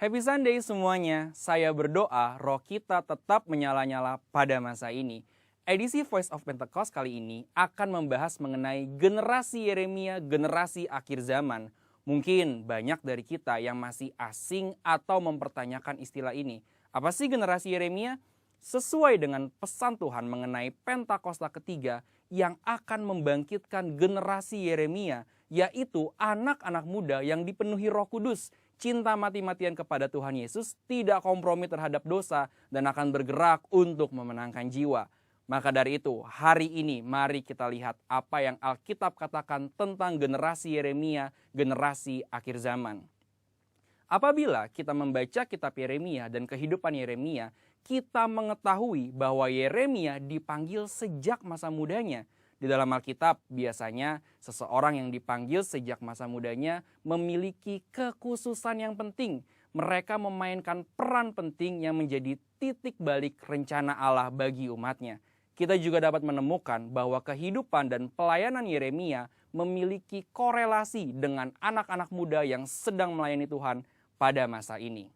Happy Sunday semuanya, saya berdoa roh kita tetap menyala-nyala pada masa ini. Edisi Voice of Pentecost kali ini akan membahas mengenai generasi Yeremia, generasi akhir zaman. Mungkin banyak dari kita yang masih asing atau mempertanyakan istilah ini. Apa sih generasi Yeremia? Sesuai dengan pesan Tuhan mengenai Pentakosta ketiga yang akan membangkitkan generasi Yeremia, yaitu anak-anak muda yang dipenuhi Roh Kudus, cinta mati-matian kepada Tuhan Yesus, tidak kompromi terhadap dosa, dan akan bergerak untuk memenangkan jiwa. Maka dari itu, hari ini mari kita lihat apa yang Alkitab katakan tentang generasi Yeremia, generasi akhir zaman. Apabila kita membaca kitab Yeremia dan kehidupan Yeremia, kita mengetahui bahwa Yeremia dipanggil sejak masa mudanya. Di dalam Alkitab, biasanya seseorang yang dipanggil sejak masa mudanya memiliki kekhususan yang penting. Mereka memainkan peran penting yang menjadi titik balik rencana Allah bagi umatnya. Kita juga dapat menemukan bahwa kehidupan dan pelayanan Yeremia memiliki korelasi dengan anak-anak muda yang sedang melayani Tuhan pada masa ini.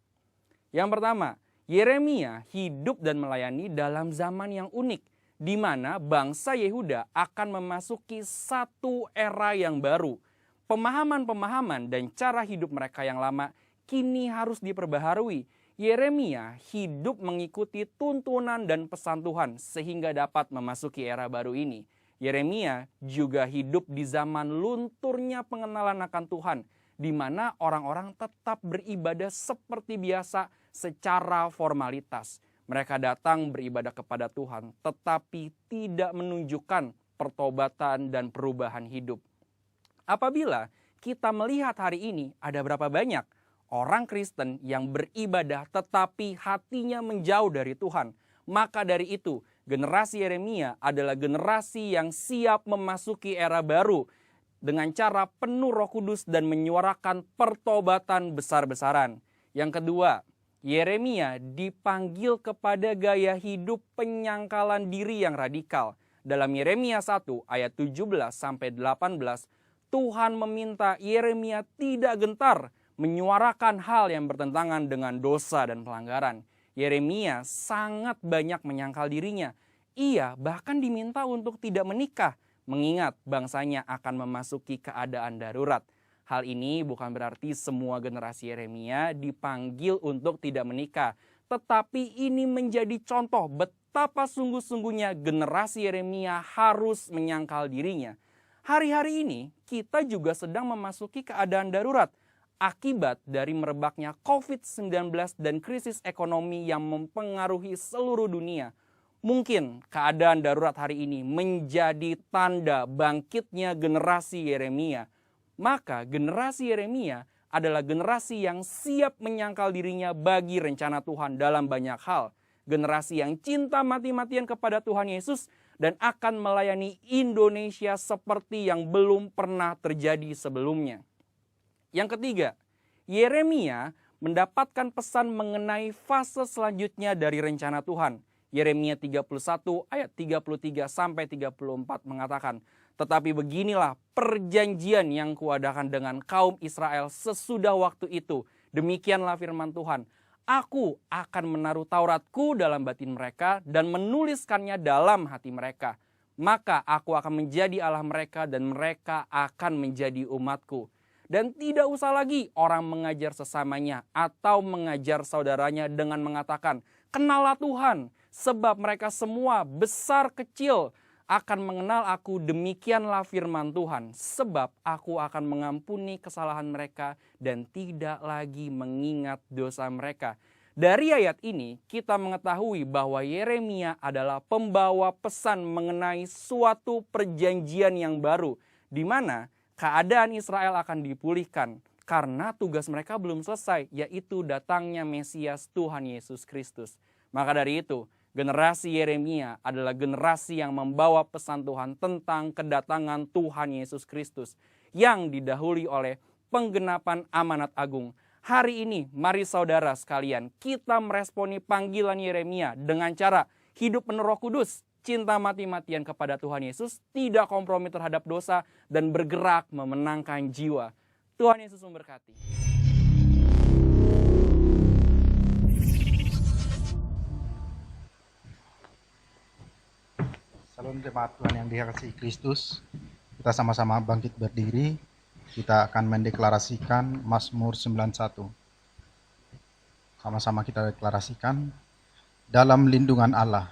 Yang pertama, Yeremia hidup dan melayani dalam zaman yang unik, di mana bangsa Yehuda akan memasuki satu era yang baru. Pemahaman-pemahaman dan cara hidup mereka yang lama kini harus diperbaharui. Yeremia hidup mengikuti tuntunan dan pesan Tuhan sehingga dapat memasuki era baru ini. Yeremia juga hidup di zaman lunturnya pengenalan akan Tuhan, di mana orang-orang tetap beribadah seperti biasa secara formalitas. Mereka datang beribadah kepada Tuhan, tetapi tidak menunjukkan pertobatan dan perubahan hidup. Apabila kita melihat hari ini, ada berapa banyak orang Kristen yang beribadah tetapi hatinya menjauh dari Tuhan. Maka dari itu, generasi Yeremia adalah generasi yang siap memasuki era baru dengan cara penuh Roh Kudus dan menyuarakan pertobatan besar-besaran. Yang kedua, Yeremia dipanggil kepada gaya hidup penyangkalan diri yang radikal. Dalam Yeremia 1 ayat 17-18, Tuhan meminta Yeremia tidak gentar menyuarakan hal yang bertentangan dengan dosa dan pelanggaran. Yeremia sangat banyak menyangkal dirinya. Ia bahkan diminta untuk tidak menikah, mengingat bangsanya akan memasuki keadaan darurat. Hal ini bukan berarti semua generasi Yeremia dipanggil untuk tidak menikah. Tetapi ini menjadi contoh betapa sungguh-sungguhnya generasi Yeremia harus menyangkal dirinya. Hari-hari ini kita juga sedang memasuki keadaan darurat akibat dari merebaknya COVID-19 dan krisis ekonomi yang mempengaruhi seluruh dunia. Mungkin keadaan darurat hari ini menjadi tanda bangkitnya generasi Yeremia. Maka generasi Yeremia adalah generasi yang siap menyangkal dirinya bagi rencana Tuhan dalam banyak hal. Generasi yang cinta mati-matian kepada Tuhan Yesus dan akan melayani Indonesia seperti yang belum pernah terjadi sebelumnya. Yang ketiga, Yeremia mendapatkan pesan mengenai fase selanjutnya dari rencana Tuhan. Yeremia 31 ayat 33-34 mengatakan, "Tetapi beginilah perjanjian yang kuadakan dengan kaum Israel sesudah waktu itu. Demikianlah firman Tuhan. Aku akan menaruh Tauratku dalam batin mereka dan menuliskannya dalam hati mereka. Maka aku akan menjadi Allah mereka dan mereka akan menjadi umatku. Dan tidak usah lagi orang mengajar sesamanya atau mengajar saudaranya dengan mengatakan, 'Kenallah Tuhan,' sebab mereka semua besar kecil akan mengenal aku, demikianlah firman Tuhan. Sebab aku akan mengampuni kesalahan mereka dan tidak lagi mengingat dosa mereka." Dari ayat ini kita mengetahui bahwa Yeremia adalah pembawa pesan mengenai suatu perjanjian yang baru, di mana keadaan Israel akan dipulihkan karena tugas mereka belum selesai, yaitu datangnya Mesias Tuhan Yesus Kristus. Maka dari itu, generasi Yeremia adalah generasi yang membawa pesan Tuhan tentang kedatangan Tuhan Yesus Kristus yang didahului oleh penggenapan amanat agung. Hari ini, mari saudara sekalian, kita meresponi panggilan Yeremia dengan cara hidup penuh Roh Kudus, cinta mati-matian kepada Tuhan Yesus, tidak kompromi terhadap dosa, dan bergerak memenangkan jiwa. Tuhan Yesus memberkati. jemaat Tuhan yang dikasihi Kristus, kita sama-sama bangkit berdiri. Kita akan mendeklarasikan Mazmur 91. Sama-sama kita deklarasikan. Dalam lindungan Allah.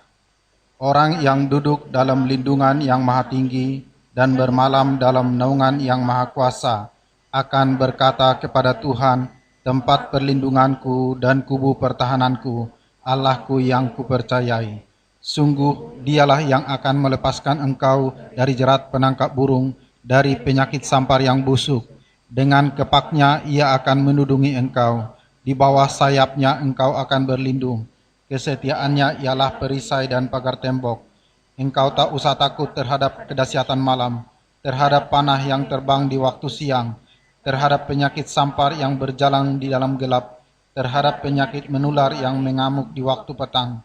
Orang yang duduk dalam lindungan yang maha tinggi dan bermalam dalam naungan yang maha kuasa akan berkata kepada Tuhan, tempat perlindunganku dan kubu pertahananku, Allahku yang kupercayai. Sungguh dialah yang akan melepaskan engkau dari jerat penangkap burung, dari penyakit sampar yang busuk. Dengan kepaknya ia akan menudungi engkau, di bawah sayapnya engkau akan berlindung. Kesetiaannya ialah perisai dan pagar tembok. Engkau tak usah takut terhadap kedahsyatan malam, terhadap panah yang terbang di waktu siang, terhadap penyakit sampar yang berjalan di dalam gelap, terhadap penyakit menular yang mengamuk di waktu petang.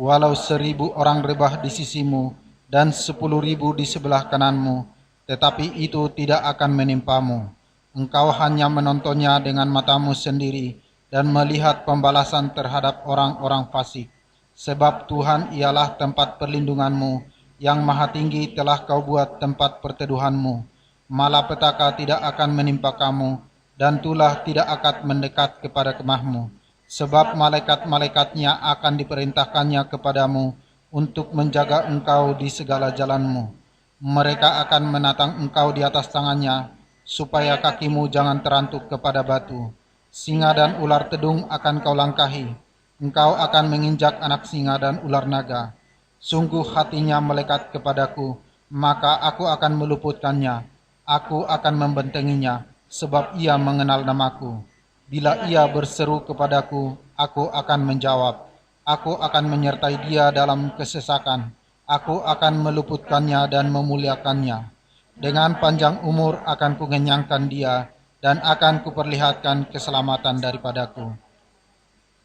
Walau 1000 orang rebah di sisimu dan 10.000 di sebelah kananmu, tetapi itu tidak akan menimpamu. Engkau hanya menontonnya dengan matamu sendiri dan melihat pembalasan terhadap orang-orang fasik. Sebab Tuhan ialah tempat perlindunganmu, yang maha tinggi telah kau buat tempat perteduhanmu. Malapetaka tidak akan menimpa kamu, dan tulah tidak akan mendekat kepada kemahmu. Sebab malaikat-malaikatnya akan diperintahkannya kepadamu untuk menjaga engkau di segala jalanmu. Mereka akan menatang engkau di atas tangannya, supaya kakimu jangan terantuk kepada batu. Singa dan ular tedung akan kau langkahi. Engkau akan menginjak anak singa dan ular naga. Sungguh hatinya melekat kepadaku, maka aku akan meluputkannya. Aku akan membentenginya, sebab ia mengenal namaku. Bila ia berseru kepadaku, aku akan menjawab. Aku akan menyertai dia dalam kesesakan. Aku akan meluputkannya dan memuliakannya. Dengan panjang umur akan kungenyangkan dia, dan akan kuperlihatkan keselamatan daripadaku.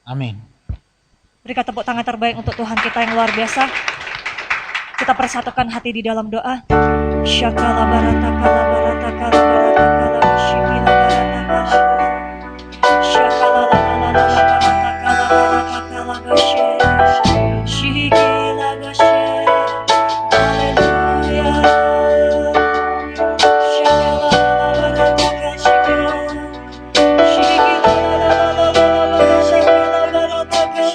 Amin. Berikan tepuk tangan terbaik untuk Tuhan kita yang luar biasa. Kita persatukan hati di dalam doa. Syakala barata kala barata kala barata kala shikila barata kala. Syakala la la la la barata kala barata kala bashe. Shikila bashe. Haleluya. Syakala la la barata kala shikila. Shikila la la la la barata kala barata kala.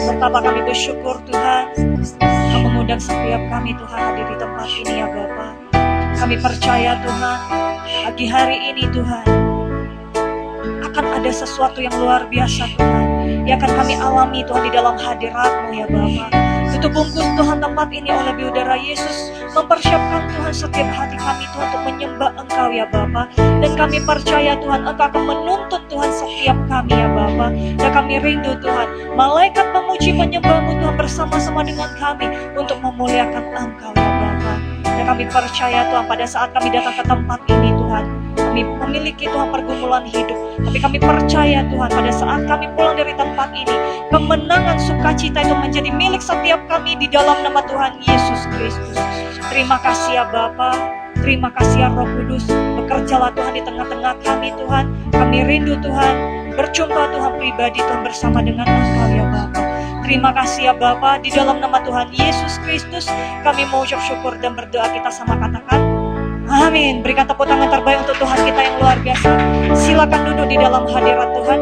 Betapa kami bersyukur Tuhan, Kau mengundang setiap kami Tuhan hadir di tempat ini ya Bapa. Kami percaya Tuhan, pagi hari ini Tuhan, akan ada sesuatu yang luar biasa Tuhan, yang akan kami alami Tuhan di dalam hadirat-Mu ya Bapa. Tutup bungkus Tuhan tempat ini oleh biudara Yesus, mempersiapkan Tuhan setiap hati kami Tuhan untuk menyembah Engkau ya Bapa. Dan kami percaya Tuhan Engkau akan menuntun Tuhan setiap kami ya Bapa. Dan kami rindu Tuhan, malaikat memuji menyembah-Mu Tuhan bersama-sama dengan kami untuk memuliakan Engkau ya Bapa. Dan kami percaya Tuhan pada saat kami datang ke tempat ini Tuhan, kami memiliki Tuhan pergumulan hidup, tapi kami percaya Tuhan pada saat kami pulang dari tempat ini, kemenangan sukacita itu menjadi milik setiap kami di dalam nama Tuhan Yesus Kristus. Terima kasih ya Bapa, terima kasih ya Roh Kudus, bekerjalah Tuhan di tengah-tengah kami Tuhan. Kami rindu Tuhan, berjumpa Tuhan pribadi Tuhan bersama dengan Engkau ya Bapa. Terima kasih ya Bapa, di dalam nama Tuhan Yesus Kristus kami mengucap syukur dan berdoa, kita sama katakan amin. Berikan tepuk tangan terbaik untuk Tuhan kita yang luar biasa. Silakan duduk di dalam hadirat Tuhan.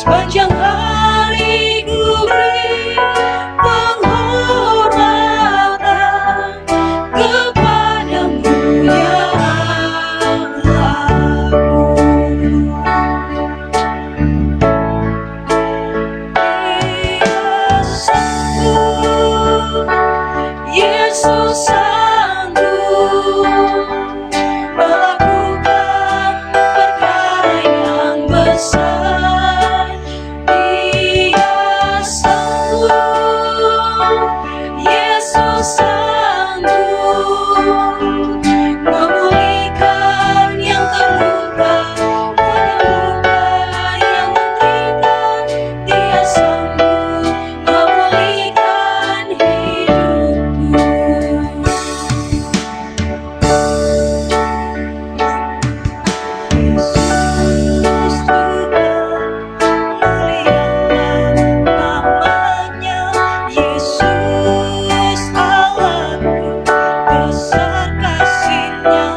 Sepanjang hari ku beri penghormatan kepadamu ya Allahku. Yesus sanggup melakukan perkara yang besar. Dia sanggup, Yesus sanggup memulihkan yang terluka, menyembuhkan yang menderita. Dia sanggup memulihkan hidupku. Yesus Tuhan, muliakan namanya. Yesus Allahku, besar kasih-Nya.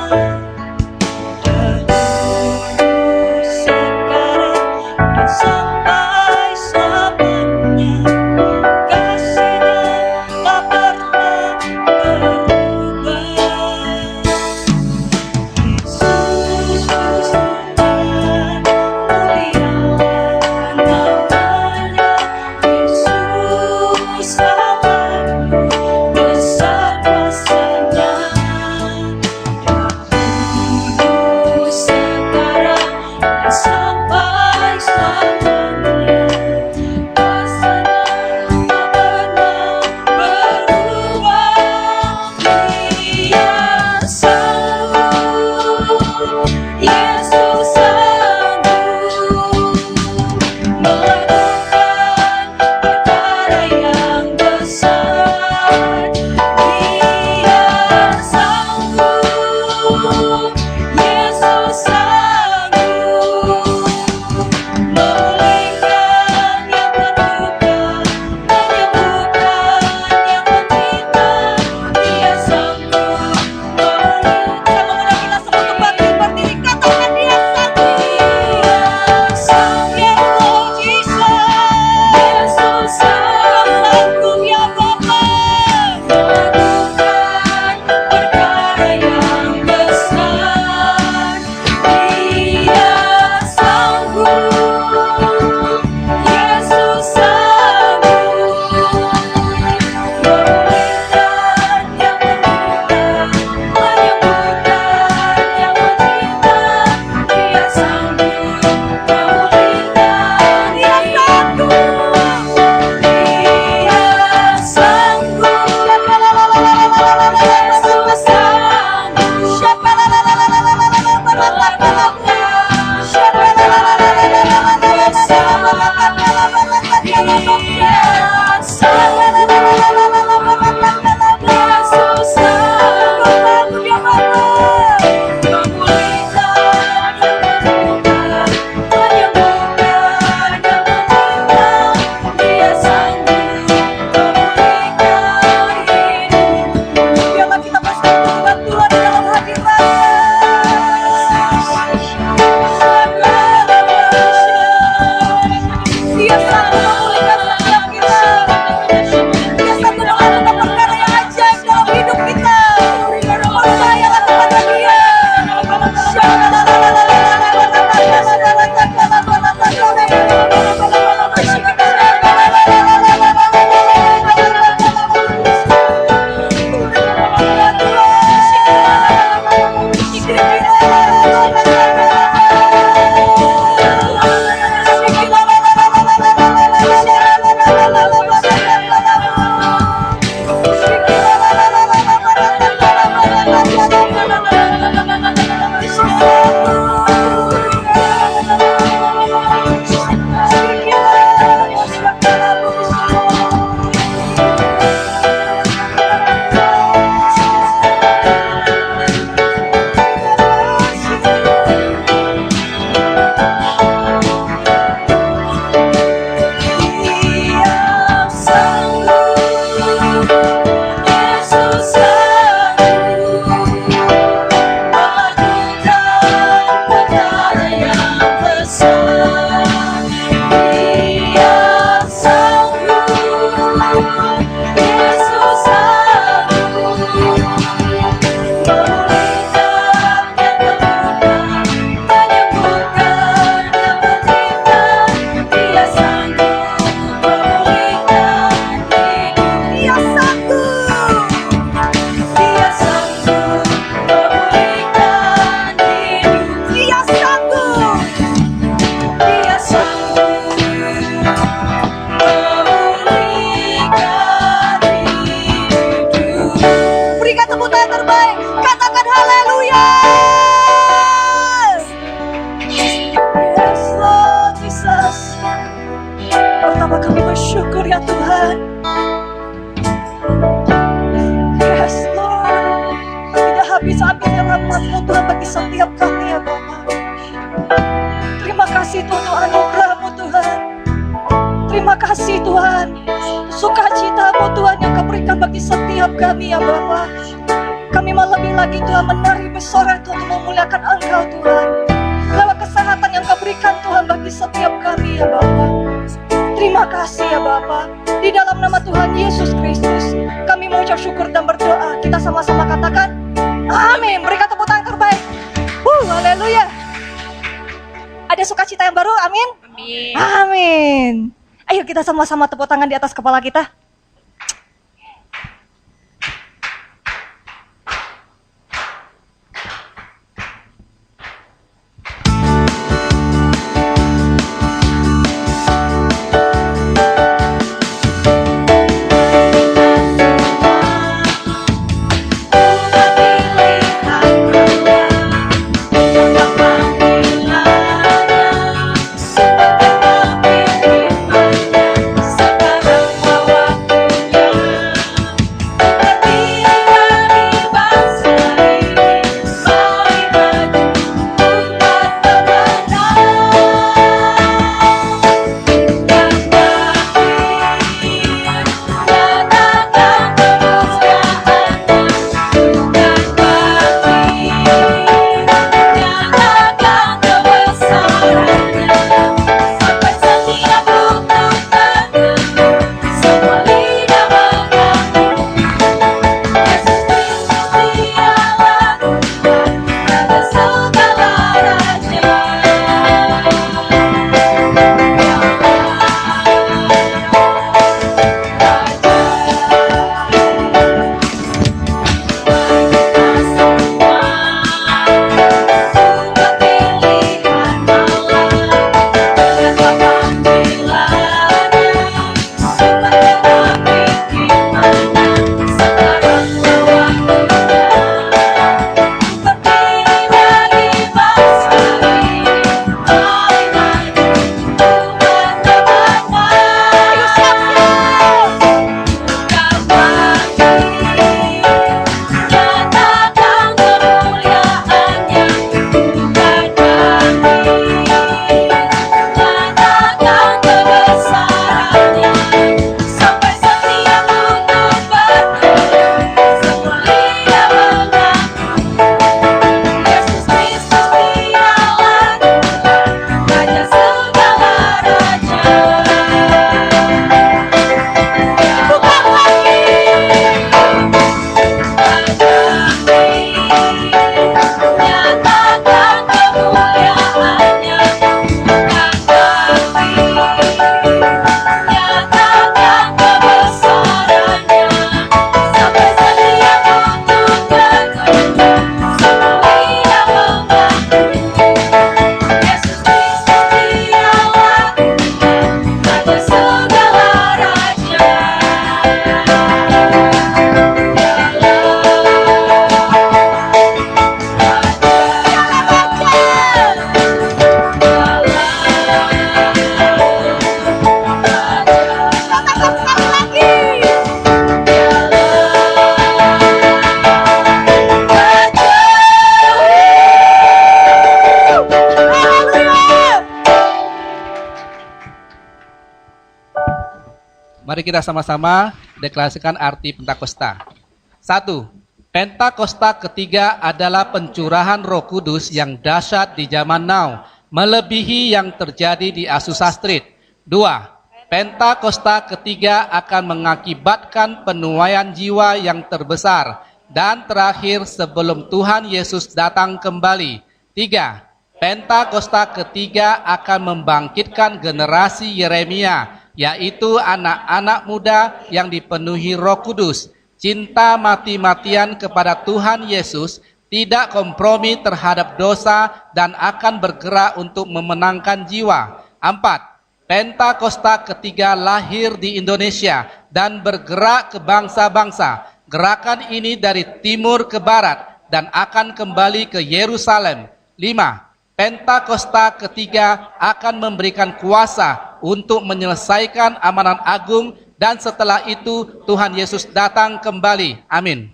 Dahulu, sekarang, dan sampai selamanya. Kasih-Nya tak pernah berubah. Yesus Tuhan, muliakan namanya. Yesus Allahku, besar kuasa-Nya. Dahulu, sekarang, dan sampai selamanya. Kuasa-Nya tak pernah berubah. Dia sanggup, Yesus sanggup melakukan perkara yang besar. Dia sanggup, Yesus sanggup memulihkan yang terluka, menyembuhkan yang menderita. Dia sanggup memulihkan. Sama ulangilah semua tempat berdiri, katakan dia sanggup. Dia sanggup, Yesus sanggup ya Bapa melakukan perkara yang besar. Dia sanggup, Yesus sanggup memulihkan yang terluka, menyembuhkan yang menderita. Dia sanggup memulihkan. Dia sanggup. Dia sanggup. Yesus sanggup Biarlah kita bersatu Tuhan dalam hadirat-Nya. Terima kasih Tuhan. Sukacita-Mu Tuhan yang Kau berikan bagi setiap kami ya Bapa. Kami mau lebih lagi Tuhan menari bersorak Tuhan untuk memuliakan Engkau Tuhan. Lewat kesehatan yang Kau berikan Tuhan bagi setiap kami ya Bapa. Terima kasih ya Bapa. Di dalam nama Tuhan Yesus Kristus kami mengucap syukur dan berdoa. Kita sama-sama katakan amin. Berikan tepuk tangan terbaik. Haleluya. Ada sukacita yang baru, amin? Amin. Amin. Ayo kita sama-sama tepuk tangan di atas kepala kita. Mari kita sama-sama deklarasikan arti Pentakosta. 1. Pentakosta ketiga adalah pencurahan Roh Kudus yang dahsyat di zaman now, melebihi yang terjadi di Azusa Street. 2. Pentakosta ketiga akan mengakibatkan penuaian jiwa yang terbesar dan terakhir sebelum Tuhan Yesus datang kembali. 3. Pentakosta ketiga akan membangkitkan generasi Yeremia, yaitu anak-anak muda yang dipenuhi Roh Kudus, cinta mati-matian kepada Tuhan Yesus, tidak kompromi terhadap dosa, dan akan bergerak untuk memenangkan jiwa. 4. Pentakosta ketiga lahir di Indonesia dan bergerak ke bangsa-bangsa. Gerakan ini dari timur ke barat dan akan kembali ke Yerusalem. 5. Pentakosta ketiga akan memberikan kuasa untuk menyelesaikan amanat agung, dan setelah itu Tuhan Yesus datang kembali. Amin.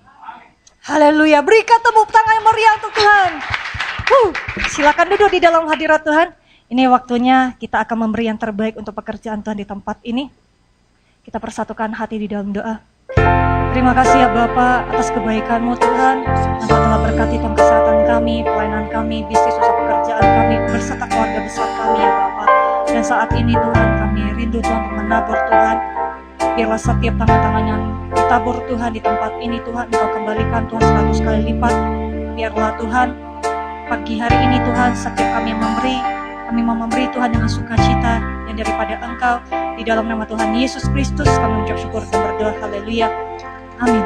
Haleluya, berikan tepuk tangan yang meriah untuk Tuhan. Silakan duduk di dalam hadirat Tuhan. Ini waktunya kita akan memberi yang terbaik untuk pekerjaan Tuhan di tempat ini. Kita persatukan hati di dalam doa. Terima kasih ya Bapa atas kebaikan-Mu Tuhan. Engkau telah berkati Tuhan kesehatan kami, pelayanan kami, bisnis usaha pekerjaan kami, beserta keluarga besar kami ya Bapa. Dan saat ini Tuhan kami rindu Tuhan untuk menabur Tuhan. Biarlah setiap tangan-tangan yang ditabur Tuhan di tempat ini Tuhan Engkau kembalikan Tuhan 100 kali lipat. Biarlah Tuhan pagi hari ini Tuhan setiap kami yang kami mau memberi Tuhan dengan sukacita yang daripada Engkau. Di dalam nama Tuhan Yesus Kristus kami mengucap syukur dan berdoa. Haleluya. Amin.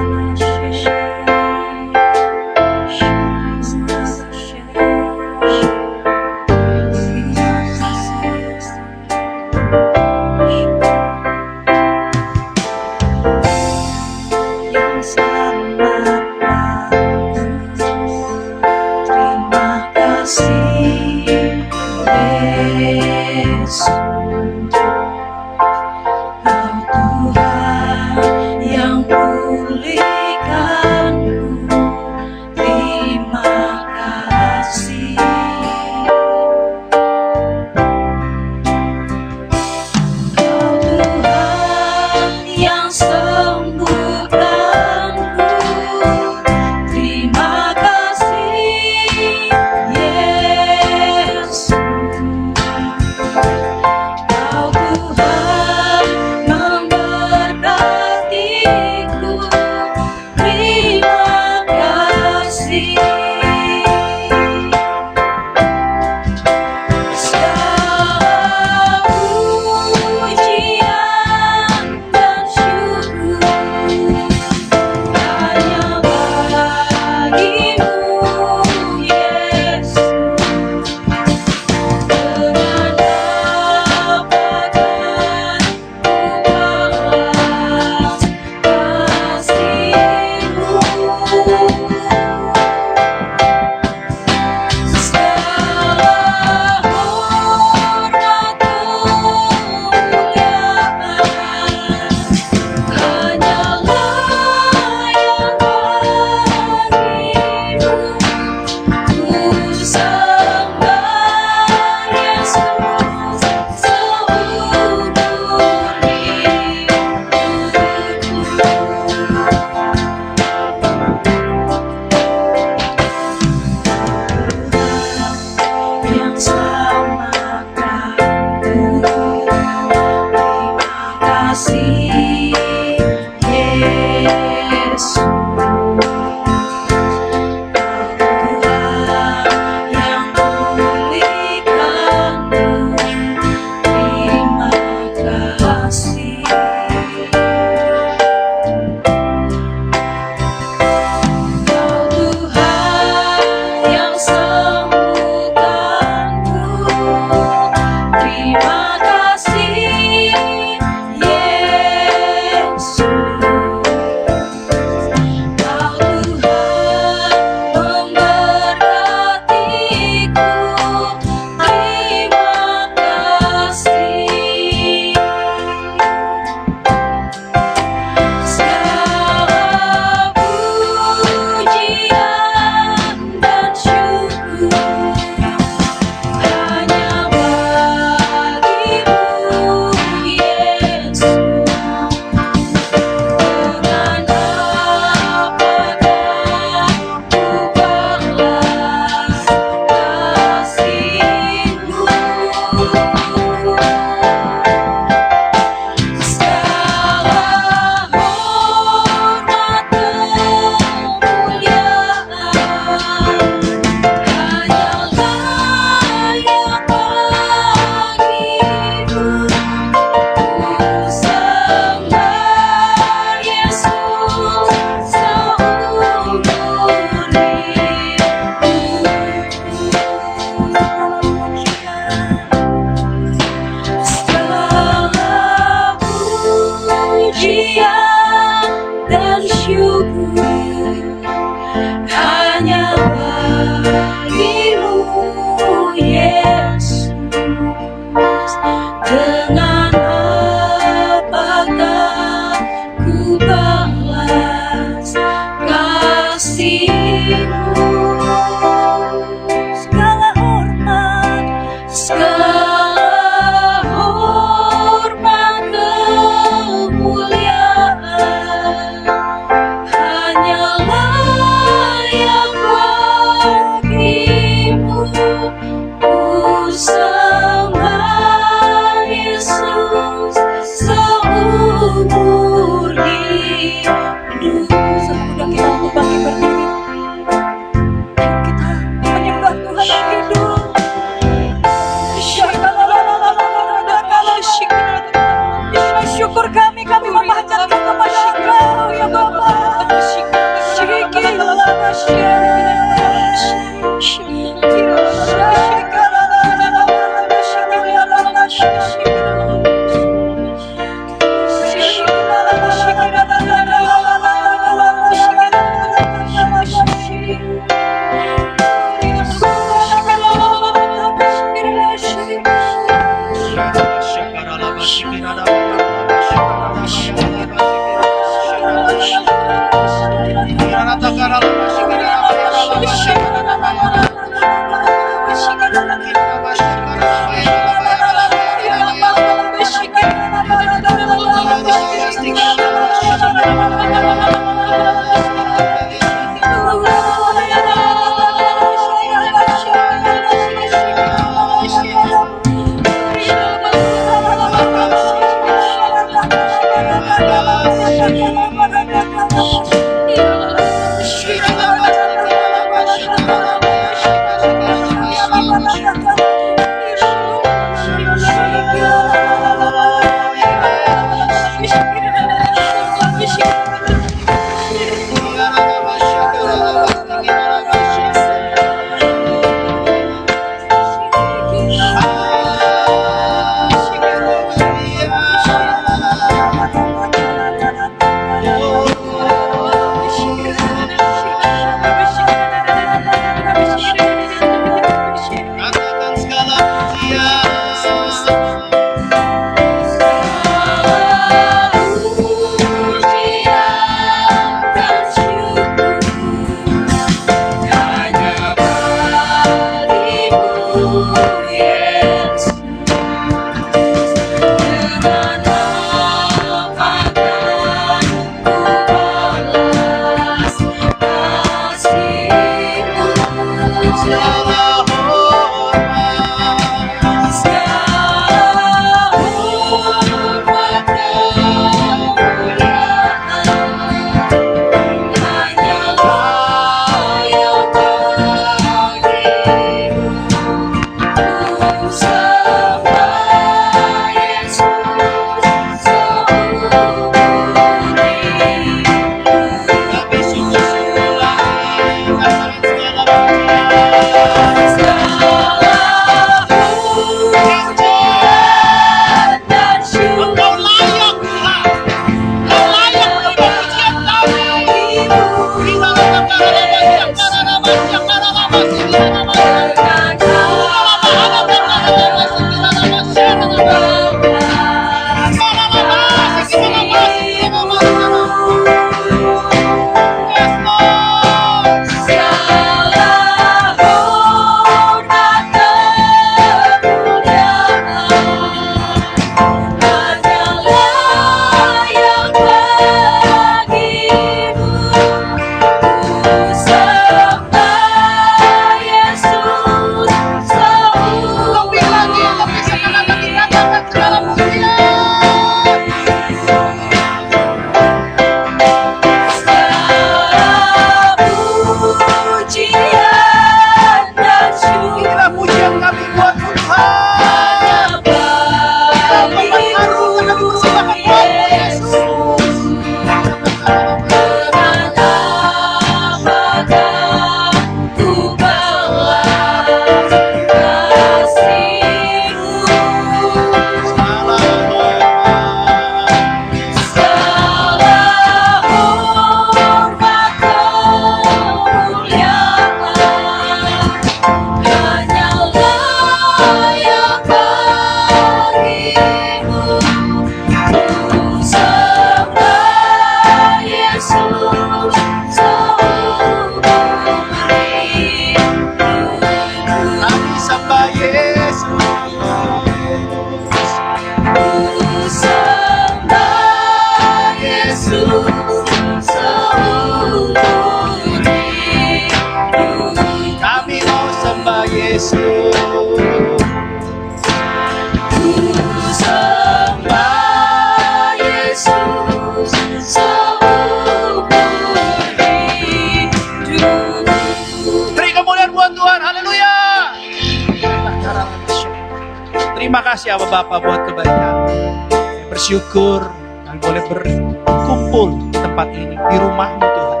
Terima kasih Bapak buat kebaikan. Saya bersyukur kami boleh berkumpul di tempat ini, di rumah-Mu Tuhan.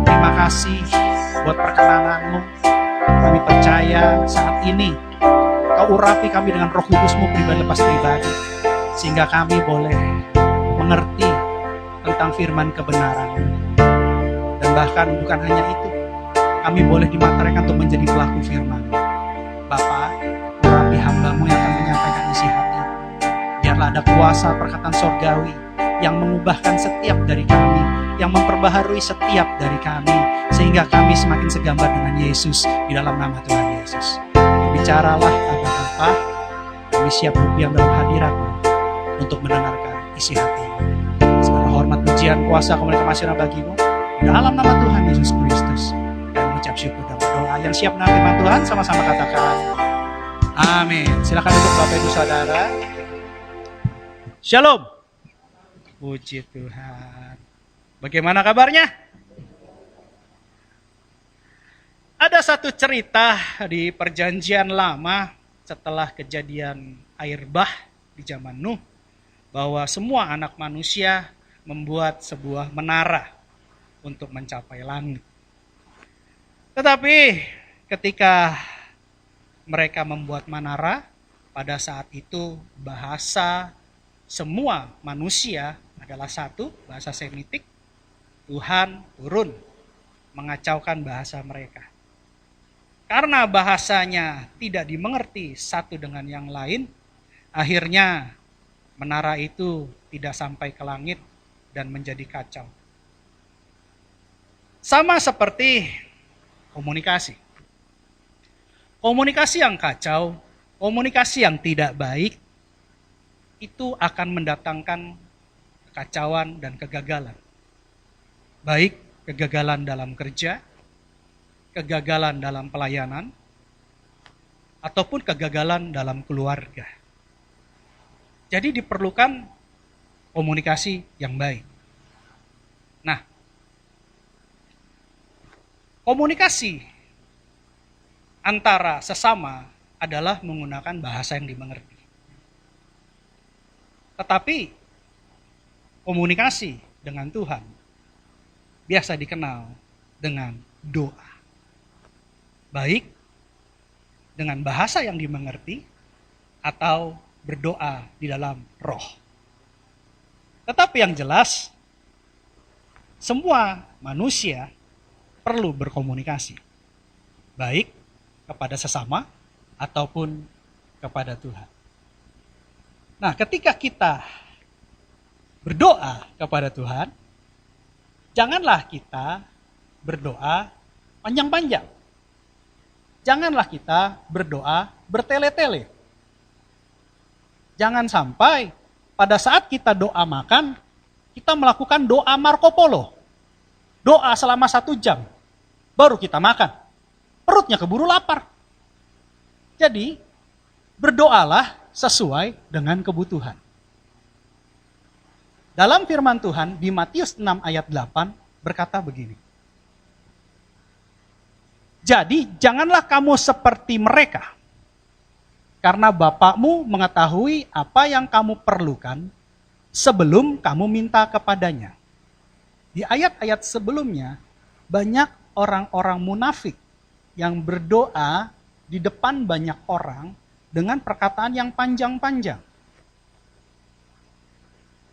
Terima kasih buat perkenanan-Mu. Kami percaya saat ini Kau urapi kami dengan Roh Kudus-Mu pribadi lepas pribadi, sehingga kami boleh mengerti tentang firman kebenaran. Dan bahkan bukan hanya itu, kami boleh dimateraikan untuk menjadi pelaku firman. Bapa, urapi hamba-Mu yang akan menyampaikan isi hati. Biarlah ada kuasa perkataan sorgawi yang mengubahkan setiap dari kami, yang memperbaharui setiap dari kami, sehingga kami semakin segambar dengan Yesus di dalam nama Tuhan Yesus. Kami Berbicaralah Abah Bapa, kami siap berdiam dalam hadirat-Mu untuk mendengarkan isi hati. Segala hormat, pujian, kuasa, kemuliaan, kasih bagi-Mu. Dalam nama Tuhan Yesus Kristus, kami mengucap syukur dan berdoa. Yang siap menerima Tuhan, sama-sama katakan amin. Silakan duduk Bapak Ibu Saudara. Shalom. Puji Tuhan. Bagaimana kabarnya? Ada satu cerita di perjanjian lama setelah kejadian air bah di zaman Nuh, bahwa semua anak manusia membuat sebuah menara untuk mencapai langit. Tetapi ketika mereka membuat menara, pada saat itu bahasa semua manusia adalah satu, bahasa Semitik. Tuhan turun mengacaukan bahasa mereka. Karena bahasanya tidak dimengerti satu dengan yang lain, akhirnya menara itu tidak sampai ke langit dan menjadi kacau. Sama seperti komunikasi. Komunikasi yang kacau, komunikasi yang tidak baik, itu akan mendatangkan kekacauan dan kegagalan. Baik kegagalan dalam kerja, kegagalan dalam pelayanan, ataupun kegagalan dalam keluarga. Jadi diperlukan komunikasi yang baik. Nah, komunikasi antara sesama adalah menggunakan bahasa yang dimengerti. Tetapi komunikasi dengan Tuhan biasa dikenal dengan doa. Baik dengan bahasa yang dimengerti atau berdoa di dalam roh. Tetapi yang jelas, semua manusia perlu berkomunikasi. Baik kepada sesama ataupun kepada Tuhan. Nah, ketika kita berdoa kepada Tuhan, janganlah kita berdoa panjang-panjang. Janganlah kita berdoa bertele-tele. Jangan sampai pada saat kita doa makan, kita melakukan doa Marco Polo. Doa selama 1 jam, baru kita makan. Perutnya keburu lapar. Jadi, berdoalah sesuai dengan kebutuhan. Dalam firman Tuhan di Matius 6 ayat 8 berkata begini. Jadi janganlah kamu seperti mereka, karena Bapakmu mengetahui apa yang kamu perlukan sebelum kamu minta kepadanya. Di ayat-ayat sebelumnya, banyak orang-orang munafik yang berdoa di depan banyak orang dengan perkataan yang panjang-panjang.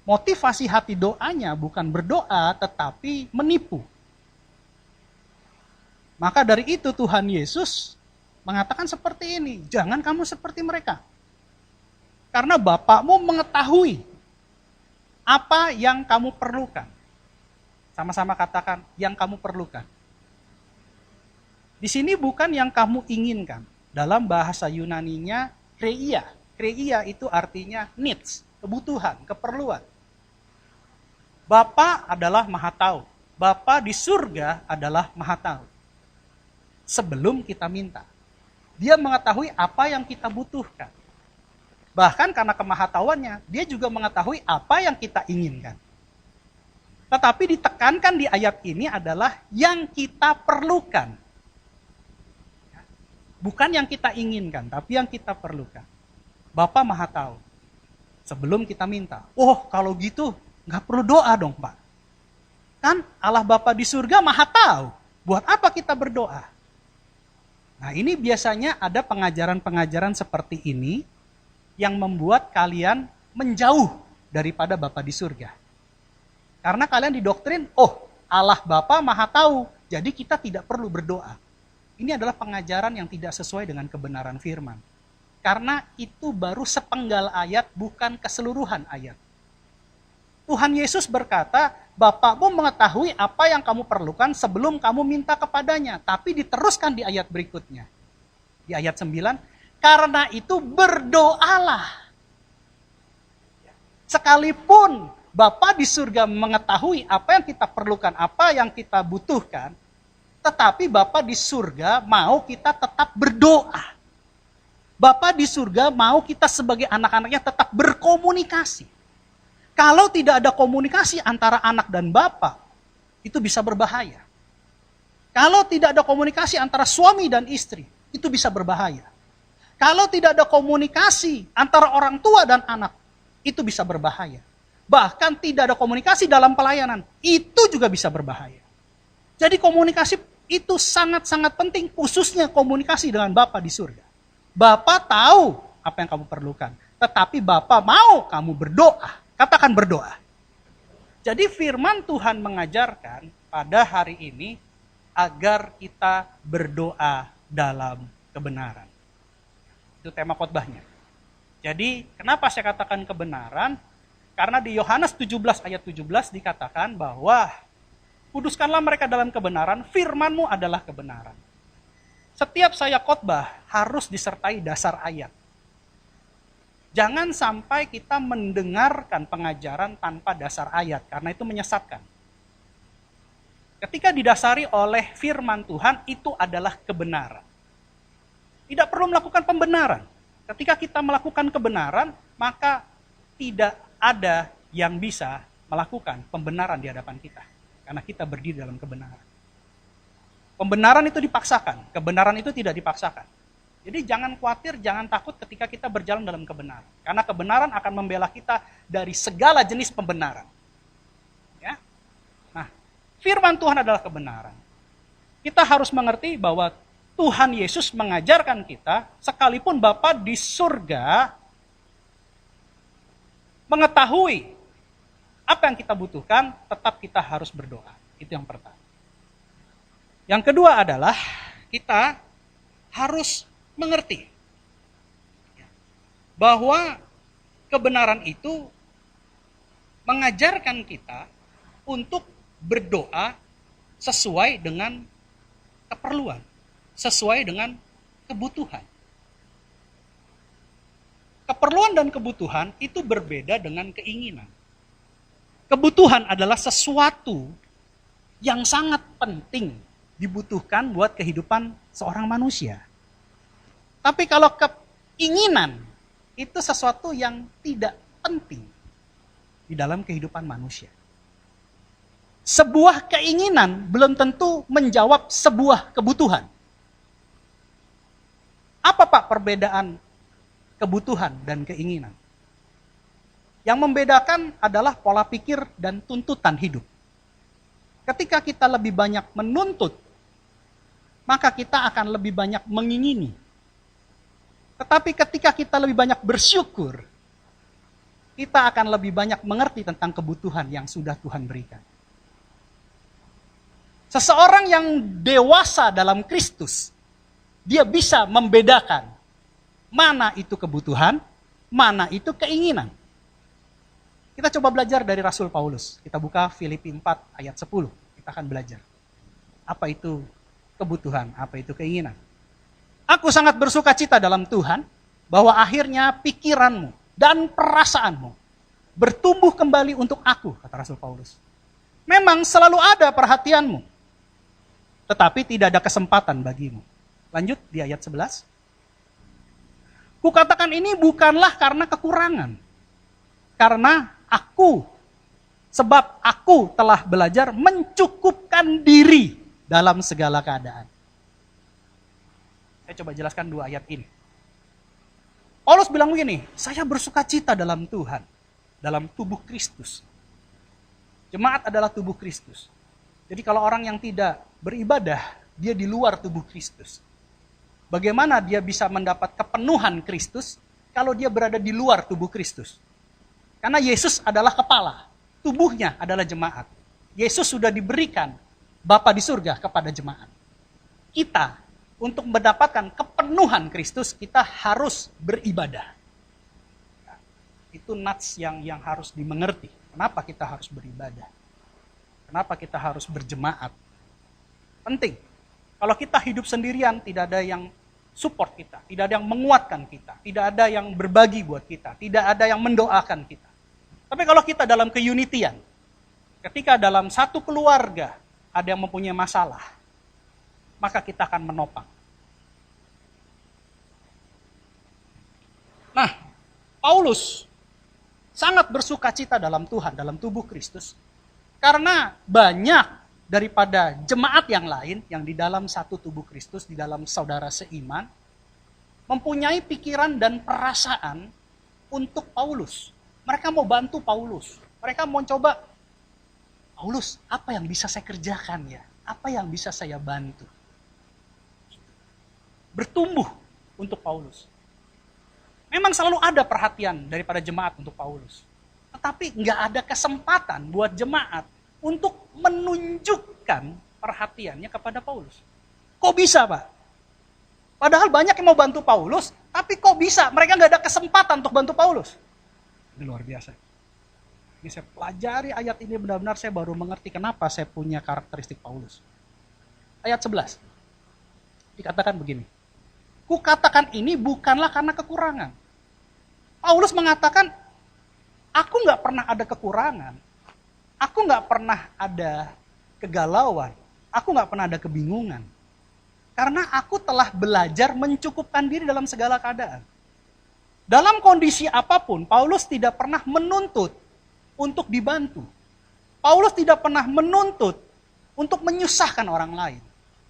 Motivasi hati doanya bukan berdoa, tetapi menipu. Maka dari itu Tuhan Yesus mengatakan seperti ini, jangan kamu seperti mereka. Karena Bapakmu mengetahui apa yang kamu perlukan. Sama-sama katakan, yang kamu perlukan. Di sini bukan yang kamu inginkan. Dalam bahasa Yunaninya, kreia. Kreia itu artinya needs, kebutuhan, keperluan. Bapa adalah Maha Tahu. Bapa di surga adalah Maha Tahu. Sebelum kita minta, Dia mengetahui apa yang kita butuhkan. Bahkan karena kemahatauannya, Dia juga mengetahui apa yang kita inginkan. Tetapi ditekankan di ayat ini adalah yang kita perlukan. Bukan yang kita inginkan, tapi yang kita perlukan. Bapa Maha Tahu. Sebelum kita minta, oh kalau gitu nggak perlu doa dong Pak. Kan Allah Bapa di surga Maha Tahu. Buat apa kita berdoa? Nah ini biasanya ada pengajaran-pengajaran seperti ini yang membuat kalian menjauh daripada Bapa di surga. Karena kalian didoktrin, oh Allah Bapa Maha Tahu, jadi kita tidak perlu berdoa. Ini adalah pengajaran yang tidak sesuai dengan kebenaran firman. Karena itu baru sepenggal ayat, bukan keseluruhan ayat. Tuhan Yesus berkata, Bapakmu mengetahui apa yang kamu perlukan sebelum kamu minta kepadanya. Tapi diteruskan di ayat berikutnya. Di ayat 9, Karena itu berdoalah. Sekalipun Bapa di surga mengetahui apa yang kita perlukan, apa yang kita butuhkan, tetapi Bapa di surga mau kita tetap berdoa. Bapa di surga mau kita sebagai anak-anaknya tetap berkomunikasi. Kalau tidak ada komunikasi antara anak dan Bapa, itu bisa berbahaya. Kalau tidak ada komunikasi antara suami dan istri, itu bisa berbahaya. Kalau tidak ada komunikasi antara orang tua dan anak, itu bisa berbahaya. Bahkan tidak ada komunikasi dalam pelayanan, itu juga bisa berbahaya. Jadi komunikasi itu sangat-sangat penting, khususnya komunikasi dengan Bapa di surga. Bapa tahu apa yang kamu perlukan, tetapi Bapa mau kamu berdoa. Katakan berdoa. Jadi firman Tuhan mengajarkan pada hari ini agar kita berdoa dalam kebenaran. Itu tema khotbahnya. Jadi kenapa saya katakan kebenaran? Karena di Yohanes 17 ayat 17 dikatakan bahwa kuduskanlah mereka dalam kebenaran, firman-Mu adalah kebenaran. Setiap saya khotbah harus disertai dasar ayat. Jangan sampai kita mendengarkan pengajaran tanpa dasar ayat, karena itu menyesatkan. Ketika didasari oleh firman Tuhan, itu adalah kebenaran. Tidak perlu melakukan pembenaran. Ketika kita melakukan kebenaran, maka tidak ada yang bisa melakukan pembenaran di hadapan kita. Karena kita berdiri dalam kebenaran. Pembenaran itu dipaksakan, kebenaran itu tidak dipaksakan. Jadi jangan khawatir, jangan takut ketika kita berjalan dalam kebenaran. Karena kebenaran akan membela kita dari segala jenis pembenaran. Ya. Nah, firman Tuhan adalah kebenaran. Kita harus mengerti bahwa Tuhan Yesus mengajarkan kita, sekalipun Bapa di surga mengetahui apa yang kita butuhkan, tetap kita harus berdoa. Itu yang pertama. Yang kedua adalah kita harus mengerti bahwa kebenaran itu mengajarkan kita untuk berdoa sesuai dengan keperluan, sesuai dengan kebutuhan. Keperluan dan kebutuhan itu berbeda dengan keinginan. Kebutuhan adalah sesuatu yang sangat penting dibutuhkan buat kehidupan seorang manusia. Tapi kalau keinginan itu sesuatu yang tidak penting di dalam kehidupan manusia. Sebuah keinginan belum tentu menjawab sebuah kebutuhan. Apa Pak perbedaan kebutuhan dan keinginan? Yang membedakan adalah pola pikir dan tuntutan hidup. Ketika kita lebih banyak menuntut, maka kita akan lebih banyak mengingini. Tetapi ketika kita lebih banyak bersyukur, kita akan lebih banyak mengerti tentang kebutuhan yang sudah Tuhan berikan. Seseorang yang dewasa dalam Kristus, dia bisa membedakan mana itu kebutuhan, mana itu keinginan. Kita coba belajar dari Rasul Paulus. Kita buka Filipi 4 ayat 10. Kita akan belajar. Apa itu kebutuhan, apa itu keinginan. Aku sangat bersuka cita dalam Tuhan, bahwa akhirnya pikiranmu dan perasaanmu bertumbuh kembali untuk aku, kata Rasul Paulus. Memang selalu ada perhatianmu, tetapi tidak ada kesempatan bagimu. Lanjut di ayat 11. Kukatakan ini bukanlah karena kekurangan, karena sebab aku telah belajar mencukupkan diri dalam segala keadaan. Saya coba jelaskan 2 ayat ini. Paulus bilang begini, saya bersuka cita dalam Tuhan, dalam tubuh Kristus. Jemaat adalah tubuh Kristus. Jadi kalau orang yang tidak beribadah, dia di luar tubuh Kristus. Bagaimana dia bisa mendapat kepenuhan Kristus kalau dia berada di luar tubuh Kristus? Karena Yesus adalah kepala, tubuhnya adalah jemaat. Yesus sudah diberikan Bapa di surga kepada jemaat. Kita, untuk mendapatkan kepenuhan Kristus, kita harus beribadah. Itu nats yang harus dimengerti. Kenapa kita harus beribadah? Kenapa kita harus berjemaat? Penting. Kalau kita hidup sendirian, tidak ada yang support kita, tidak ada yang menguatkan kita, tidak ada yang berbagi buat kita, tidak ada yang mendoakan kita. Tapi kalau kita dalam keunitian, ketika dalam satu keluarga ada yang mempunyai masalah, maka kita akan menopang. Nah, Paulus sangat bersuka cita dalam Tuhan, dalam tubuh Kristus, karena banyak daripada jemaat yang lain yang di dalam satu tubuh Kristus, di dalam saudara seiman, mempunyai pikiran dan perasaan untuk Paulus. Mereka mau bantu Paulus. Mereka mau coba, Paulus, apa yang bisa saya kerjakan ya? Apa yang bisa saya bantu? Bertumbuh untuk Paulus. Memang selalu ada perhatian daripada jemaat untuk Paulus. Tetapi nggak ada kesempatan buat jemaat untuk menunjukkan perhatiannya kepada Paulus. Kok bisa, Pak? Padahal banyak yang mau bantu Paulus, tapi kok bisa? Mereka nggak ada kesempatan untuk bantu Paulus. Ini luar biasa. Ini saya pelajari ayat ini benar-benar saya baru mengerti kenapa saya punya karakteristik Paulus. Ayat 11. Dikatakan begini. Kukatakan ini bukanlah karena kekurangan. Paulus mengatakan, aku nggak pernah ada kekurangan. Aku nggak pernah ada kegalauan. Aku nggak pernah ada kebingungan. Karena aku telah belajar mencukupkan diri dalam segala keadaan. Dalam kondisi apapun, Paulus tidak pernah menuntut untuk dibantu. Paulus tidak pernah menuntut untuk menyusahkan orang lain.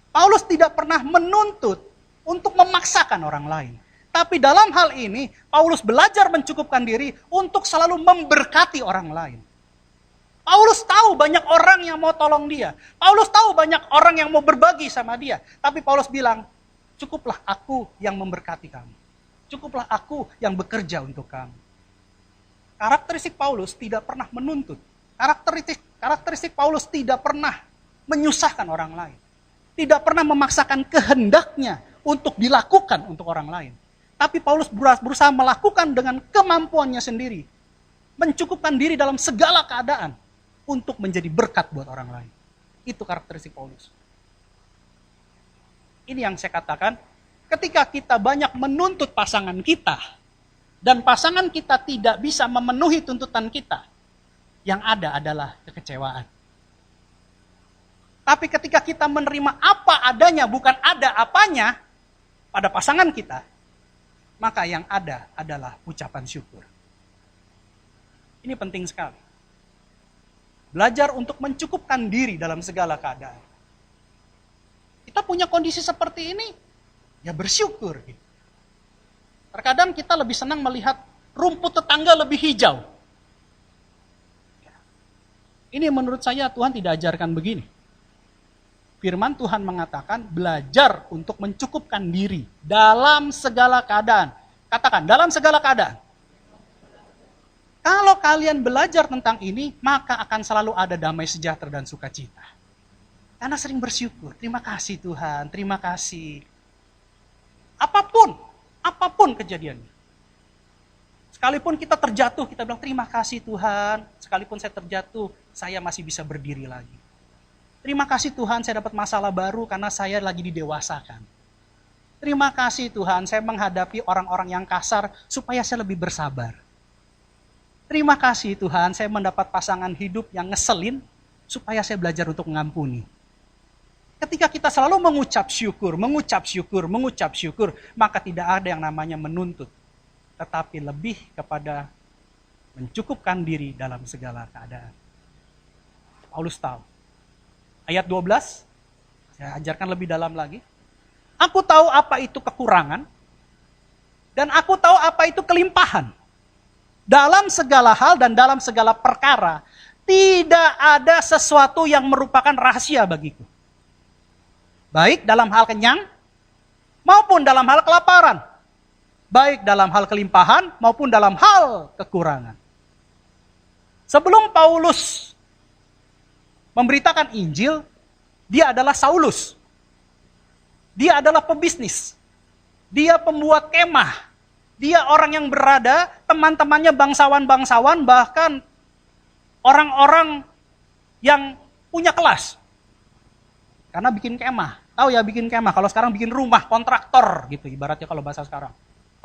Paulus tidak pernah menuntut untuk memaksakan orang lain. Tapi dalam hal ini, Paulus belajar mencukupkan diri untuk selalu memberkati orang lain. Paulus tahu banyak orang yang mau tolong dia. Paulus tahu banyak orang yang mau berbagi sama dia. Tapi Paulus bilang, cukuplah aku yang memberkati kamu. Cukuplah aku yang bekerja untuk kamu. Karakteristik Paulus tidak pernah menuntut. Karakteristik Paulus tidak pernah menyusahkan orang lain. Tidak pernah memaksakan kehendaknya untuk dilakukan untuk orang lain. Tapi Paulus berusaha melakukan dengan kemampuannya sendiri. Mencukupkan diri dalam segala keadaan untuk menjadi berkat buat orang lain. Itu karakteristik Paulus. Ini yang saya katakan, ketika kita banyak menuntut pasangan kita, dan pasangan kita tidak bisa memenuhi tuntutan kita, yang ada adalah kekecewaan. Tapi ketika kita menerima apa adanya, bukan ada apanya, pada pasangan kita, maka yang ada adalah ucapan syukur. Ini penting sekali. Belajar untuk mencukupkan diri dalam segala keadaan. Kita punya kondisi seperti ini, ya bersyukur. Terkadang kita lebih senang melihat rumput tetangga lebih hijau. Ini menurut saya Tuhan tidak ajarkan begini. Firman Tuhan mengatakan belajar untuk mencukupkan diri dalam segala keadaan. Katakan, dalam segala keadaan. Kalau kalian belajar tentang ini, maka akan selalu ada damai sejahtera dan sukacita. Karena sering bersyukur, terima kasih Tuhan, terima kasih. Apapun kejadiannya. Sekalipun kita terjatuh, kita bilang terima kasih Tuhan. Sekalipun saya terjatuh, saya masih bisa berdiri lagi. Terima kasih Tuhan, saya dapat masalah baru karena saya lagi didewasakan. Terima kasih Tuhan, saya menghadapi orang-orang yang kasar supaya saya lebih bersabar. Terima kasih Tuhan, saya mendapat pasangan hidup yang ngeselin supaya saya belajar untuk mengampuni. Ketika kita selalu mengucap syukur, maka tidak ada yang namanya menuntut. Tetapi lebih kepada mencukupkan diri dalam segala keadaan. Paulus tahu. Ayat 12, saya ajarkan lebih dalam lagi. Aku tahu apa itu kekurangan, dan aku tahu apa itu kelimpahan. Dalam segala hal dan dalam segala perkara, tidak ada sesuatu yang merupakan rahasia bagiku. Baik dalam hal kenyang, maupun dalam hal kelaparan. Baik dalam hal kelimpahan, maupun dalam hal kekurangan. Sebelum Paulus memberitakan Injil, dia adalah Saulus. Dia adalah pebisnis. Dia pembuat kemah. Dia orang yang berada, teman-temannya bangsawan-bangsawan, bahkan orang-orang yang punya kelas. Karena bikin kemah. Tahu ya bikin kemah, kalau sekarang bikin rumah, kontraktor gitu ibaratnya kalau bahasa sekarang.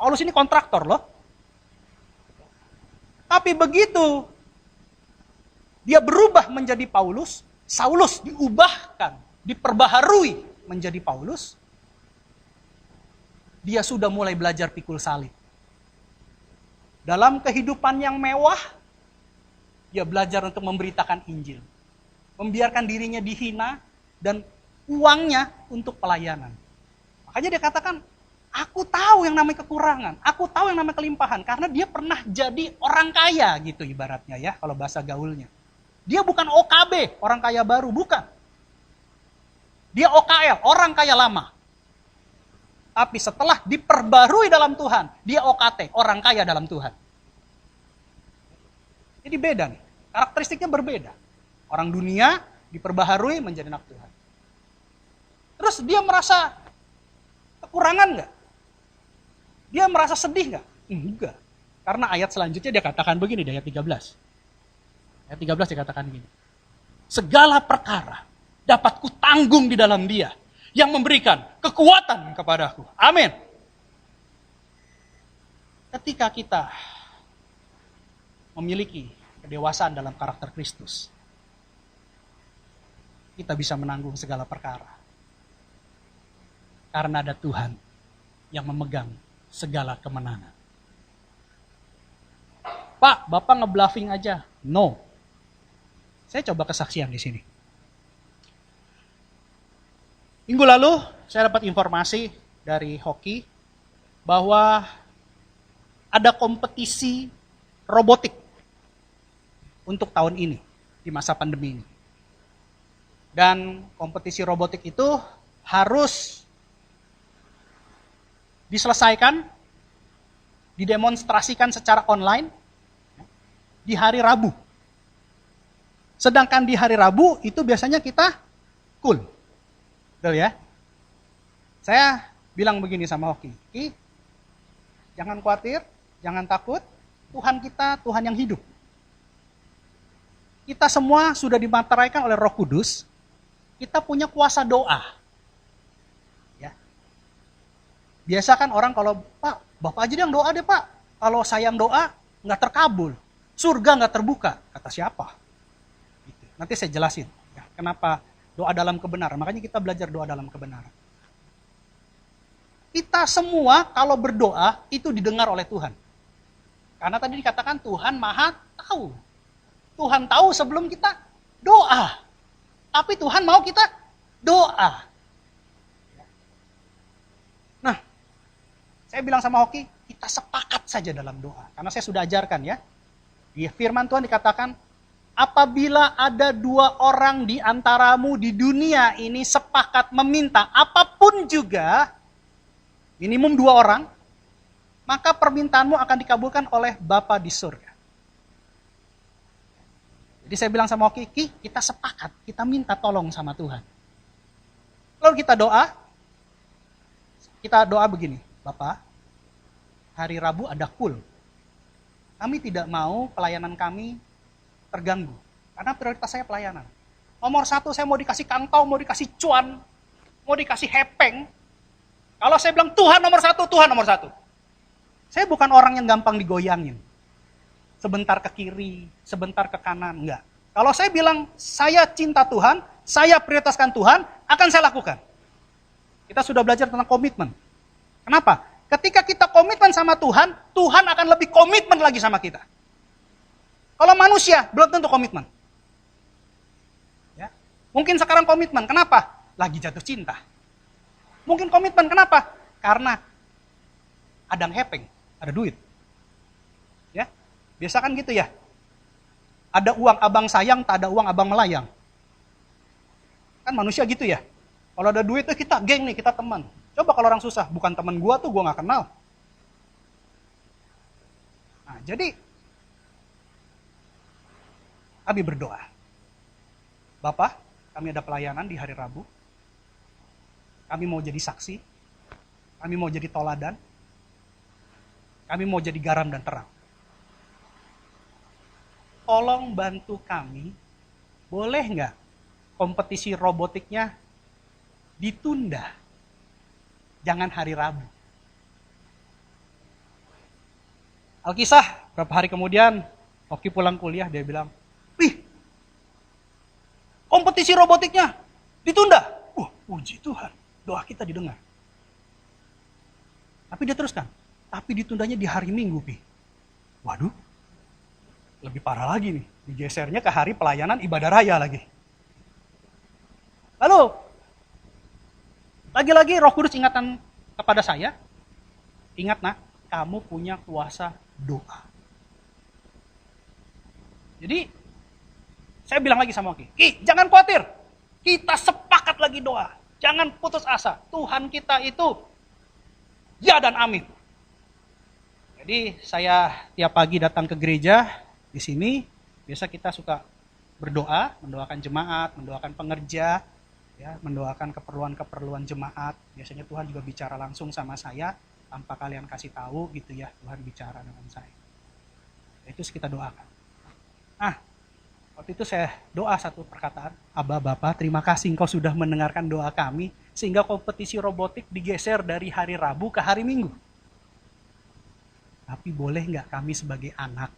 Paulus ini kontraktor loh. Tapi begitu dia berubah menjadi Paulus, Saulus diubahkan, diperbaharui menjadi Paulus, dia sudah mulai belajar pikul salib. Dalam kehidupan yang mewah, dia belajar untuk memberitakan Injil. Membiarkan dirinya dihina dan uangnya untuk pelayanan. Makanya dia katakan, aku tahu yang namanya kekurangan, aku tahu yang namanya kelimpahan, karena dia pernah jadi orang kaya gitu ibaratnya ya, kalau bahasa gaulnya. Dia bukan OKB, orang kaya baru, bukan. Dia OKL, orang kaya lama. Tapi setelah diperbarui dalam Tuhan, dia OKT, orang kaya dalam Tuhan. Jadi beda nih, karakteristiknya berbeda. Orang dunia diperbaharui menjadi anak Tuhan. Terus dia merasa kekurangan nggak? Dia merasa sedih nggak? Enggak. Karena ayat selanjutnya dia katakan begini, di ayat 13. Ayat 13 dia katakan begini. Segala perkara dapat kutanggung di dalam dia yang memberikan kekuatan kepadaku. Amin. Ketika kita memiliki kedewasaan dalam karakter Kristus, kita bisa menanggung segala perkara. Karena ada Tuhan yang memegang segala kemenangan. Pak, Bapak ngebluffing aja. No. Saya coba kesaksian di sini. Minggu lalu saya dapat informasi dari hoki bahwa ada kompetisi robotik untuk tahun ini di masa pandemi ini. Dan kompetisi robotik itu harus diselesaikan, didemonstrasikan secara online di hari Rabu. Sedangkan di hari Rabu itu biasanya kita cool. Betul ya? Saya bilang begini sama Hoki, Ki, jangan khawatir, jangan takut, Tuhan kita Tuhan yang hidup. Kita semua sudah dimateraikan oleh Roh Kudus, kita punya kuasa doa. Biasa kan orang kalau, Pak, Bapak aja yang doa deh Pak. Kalau saya yang doa, nggak terkabul. Surga nggak terbuka. Kata siapa? Gitu. Nanti saya jelasin ya, kenapa doa dalam kebenaran. Makanya kita belajar doa dalam kebenaran. Kita semua kalau berdoa, itu didengar oleh Tuhan. Karena tadi dikatakan Tuhan Maha tahu. Tuhan tahu sebelum kita doa. Tapi Tuhan mau kita doa. Nah, saya bilang sama Hoki, kita sepakat saja dalam doa. Karena saya sudah ajarkan ya. Di firman Tuhan dikatakan, apabila ada 2 orang di antaramu di dunia ini sepakat meminta apapun juga, minimum 2 orang, maka permintaanmu akan dikabulkan oleh Bapa di surga. Jadi saya bilang sama Hoki, kita sepakat, kita minta tolong sama Tuhan. Lalu kita doa begini, Bapak, hari Rabu ada cool. Kami tidak mau pelayanan kami terganggu. Karena prioritas saya pelayanan. Nomor 1 saya mau dikasih kantong, mau dikasih cuan, mau dikasih hepeng. Kalau saya bilang Tuhan nomor 1, Tuhan nomor 1. Saya bukan orang yang gampang digoyangin. Sebentar ke kiri, sebentar ke kanan, enggak. Kalau saya bilang saya cinta Tuhan, saya prioritaskan Tuhan, akan saya lakukan. Kita sudah belajar tentang komitmen. Kenapa? Ketika kita komitmen sama Tuhan, Tuhan akan lebih komitmen lagi sama kita. Kalau manusia, belum tentu komitmen. Ya. Mungkin sekarang komitmen, kenapa? Lagi jatuh cinta. Mungkin komitmen, kenapa? Karena ada hepeng, ada duit. Ya, biasa kan gitu ya. Ada uang abang sayang, tak ada uang abang melayang. Kan manusia gitu ya. Kalau ada duit tuh kita geng nih, kita teman. Coba kalau orang susah, bukan teman gua tuh gua nggak kenal. Nah, jadi kami berdoa. Bapak, kami ada pelayanan di hari Rabu. Kami mau jadi saksi. Kami mau jadi toladan. Kami mau jadi garam dan terang. Tolong bantu kami, boleh nggak kompetisi robotiknya ditunda. Jangan hari Rabu. Alkisah, beberapa hari kemudian, Hoki pulang kuliah, dia bilang, "Wih, kompetisi robotiknya ditunda." Puji Tuhan, doa kita didengar. Tapi dia teruskan, tapi ditundanya di hari Minggu, Pi. Waduh, lebih parah lagi nih, digesernya ke hari pelayanan ibadah raya lagi. Lalu, lagi-lagi Roh Kudus ingatan kepada saya, ingat nak, kamu punya kuasa doa. Jadi, saya bilang lagi sama Ki, "Ki, jangan khawatir, kita sepakat lagi doa. Jangan putus asa, Tuhan kita itu ya dan amin." Jadi saya tiap pagi datang ke gereja, di sini biasa kita suka berdoa, mendoakan jemaat, mendoakan pengerja, ya, mendoakan keperluan-keperluan jemaat. Biasanya Tuhan juga bicara langsung sama saya, tanpa kalian kasih tahu gitu ya, Tuhan bicara dengan saya. Itu kita doakan. Nah, waktu itu saya doa satu perkataan, "Aba Bapa, terima kasih Engkau sudah mendengarkan doa kami, sehingga kompetisi robotik digeser dari hari Rabu ke hari Minggu. Tapi boleh nggak kami sebagai anak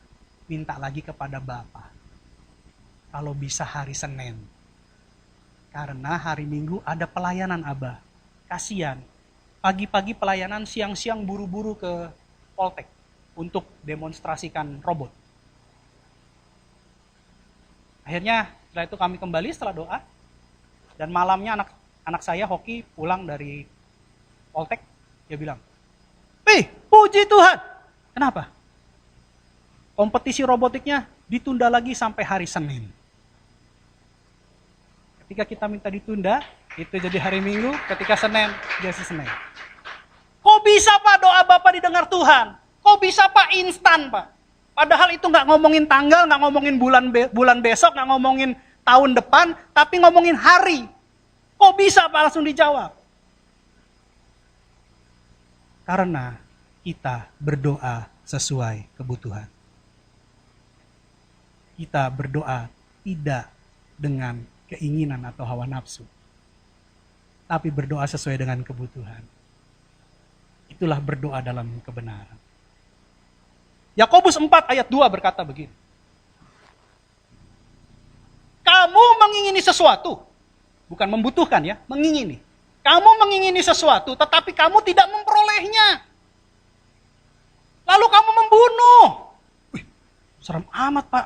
minta lagi kepada Bapa, kalau bisa hari Senin. Karena hari Minggu ada pelayanan Abah. Kasian, pagi-pagi pelayanan, siang-siang buru-buru ke Poltek untuk demonstrasikan robot." Akhirnya setelah itu kami kembali setelah doa, dan malamnya anak saya Hoki pulang dari Poltek, dia bilang, "Wih, puji Tuhan." Kenapa? Kompetisi robotiknya ditunda lagi sampai hari Senin. Ketika kita minta ditunda, itu jadi hari Minggu, ketika Senin, jadi Senin. Kok bisa Pak doa Bapak didengar Tuhan? Kok bisa Pak instan Pak? Padahal itu nggak ngomongin tanggal, nggak ngomongin bulan besok, nggak ngomongin tahun depan, tapi ngomongin hari. Kok bisa Pak langsung dijawab? Karena kita berdoa sesuai kebutuhan. Kita berdoa tidak dengan keinginan atau hawa nafsu, tapi berdoa sesuai dengan kebutuhan. Itulah berdoa dalam kebenaran. Yakobus 4 ayat 2 berkata begini, "Kamu mengingini sesuatu," bukan membutuhkan ya, mengingini. "Kamu mengingini sesuatu, tetapi kamu tidak memperolehnya. Lalu kamu membunuh." Wih, serem amat Pak.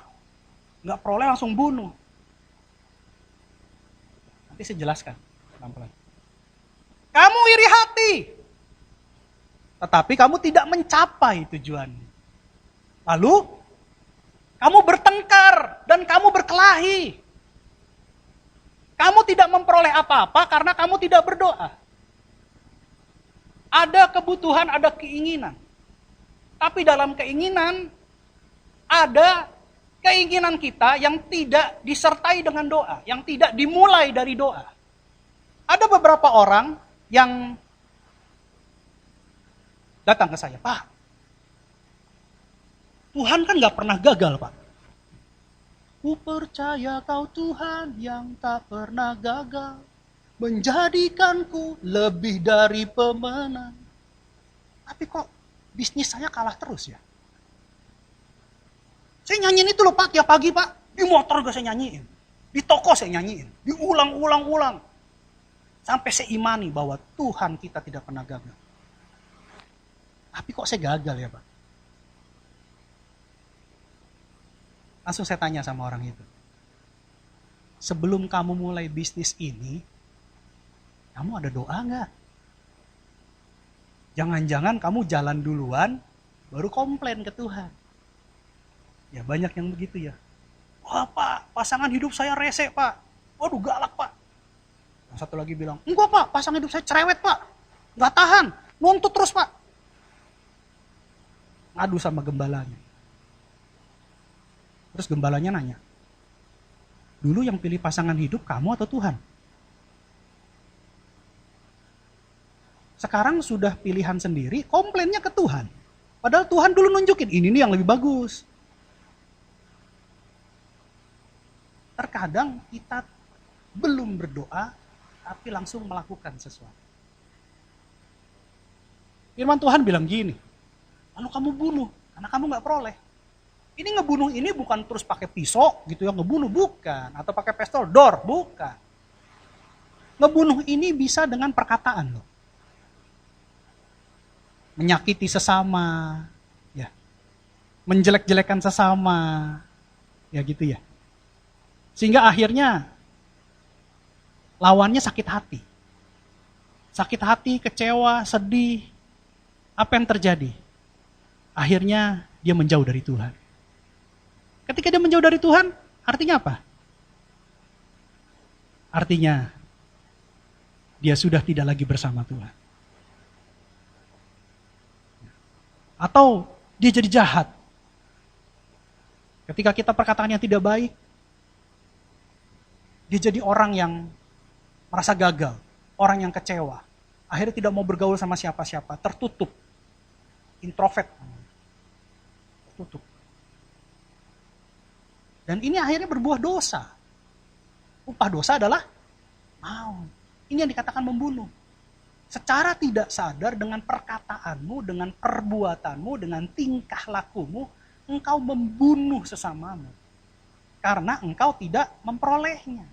Nggak peroleh langsung bunuh. Nanti saya jelaskan pelan-pelan. "Kamu iri hati, tetapi kamu tidak mencapai tujuanmu. Lalu, kamu bertengkar dan kamu berkelahi. Kamu tidak memperoleh apa-apa karena kamu tidak berdoa." Ada kebutuhan, ada keinginan. Tapi dalam keinginan, ada keinginan kita yang tidak disertai dengan doa, yang tidak dimulai dari doa. Ada beberapa orang yang datang ke saya, "Pak, Tuhan kan gak pernah gagal Pak. Ku percaya Kau Tuhan yang tak pernah gagal, menjadikanku lebih dari pemenang. Tapi kok bisnis saya kalah terus ya? Saya nyanyiin itu loh Pak, tiap pagi Pak. Di motor juga saya nyanyiin. Di toko saya nyanyiin. Diulang-ulang-ulang. Sampai saya imani bahwa Tuhan kita tidak pernah gagal. Tapi kok saya gagal ya Pak? Langsung saya tanya sama orang itu, "Sebelum kamu mulai bisnis ini, kamu ada doa nggak? Jangan-jangan kamu jalan duluan, baru komplain ke Tuhan." Ya banyak yang begitu ya. "Wah Pak, pasangan hidup saya rese Pak. Waduh galak Pak." Yang satu lagi bilang, "Enggak Pak, pasangan hidup saya cerewet Pak. Nggak tahan, nuntut terus Pak." Ngadu sama gembalanya. Terus gembalanya nanya, "Dulu yang pilih pasangan hidup kamu atau Tuhan?" Sekarang sudah pilihan sendiri, komplainnya ke Tuhan. Padahal Tuhan dulu nunjukin, ini nih yang lebih bagus. Terkadang kita belum berdoa tapi langsung melakukan sesuatu. Firman Tuhan bilang gini, lalu kamu bunuh, karena kamu nggak peroleh. Ini ngebunuh ini bukan terus pakai pisau gitu ya, ngebunuh bukan, atau pakai pistol, dor, bukan. Ngebunuh ini bisa dengan perkataan loh. Menyakiti sesama, ya, menjelek-jelekan sesama, ya gitu ya. Sehingga akhirnya lawannya sakit hati. Sakit hati, kecewa, sedih. Apa yang terjadi? Akhirnya dia menjauh dari Tuhan. Ketika dia menjauh dari Tuhan, artinya apa? Artinya dia sudah tidak lagi bersama Tuhan. Atau dia jadi jahat. Ketika kita perkataannya tidak baik, dia jadi orang yang merasa gagal, orang yang kecewa. Akhirnya tidak mau bergaul sama siapa-siapa, tertutup. Introvert. Tertutup. Dan ini akhirnya berbuah dosa. Upah dosa adalah maut. Ini yang dikatakan membunuh. Secara tidak sadar dengan perkataanmu, dengan perbuatanmu, dengan tingkah lakumu, engkau membunuh sesamamu. Karena engkau tidak memperolehnya.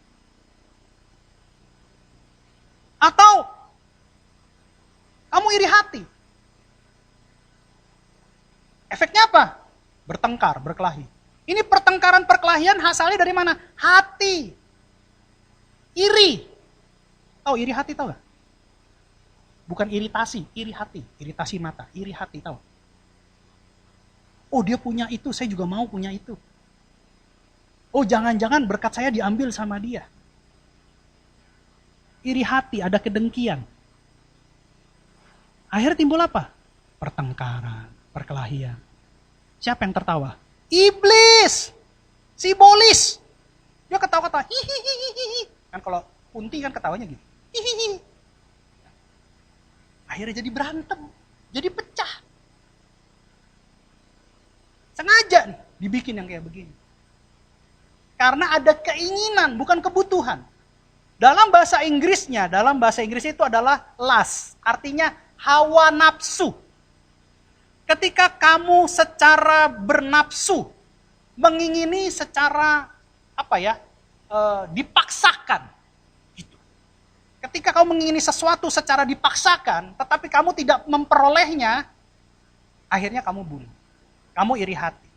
Atau kamu iri hati. Efeknya apa? Bertengkar, berkelahi. Ini pertengkaran perkelahian asalnya dari mana? Hati. Iri. Tahu iri hati tahu gak? Bukan iritasi, iri hati. Iritasi mata, iri hati tahu. Oh dia punya itu, saya juga mau punya itu. Oh jangan-jangan berkat saya diambil sama dia. Iri hati, ada kedengkian. Akhirnya timbul apa? Pertengkaran, perkelahian. Siapa yang tertawa? Iblis, sibolis. Dia ketawa-ketawa, hihihihi. Kan kalau kunti kan ketawanya gitu. Hihihi. Akhirnya jadi berantem, jadi pecah. Sengaja nih dibikin yang kayak begini. Karena ada keinginan, bukan kebutuhan. Dalam bahasa Inggrisnya itu adalah lust, artinya hawa nafsu. Ketika kamu secara bernafsu, mengingini secara dipaksakan. Gitu. Ketika kamu mengingini sesuatu secara dipaksakan, tetapi kamu tidak memperolehnya, akhirnya kamu bunuh. Kamu iri hati.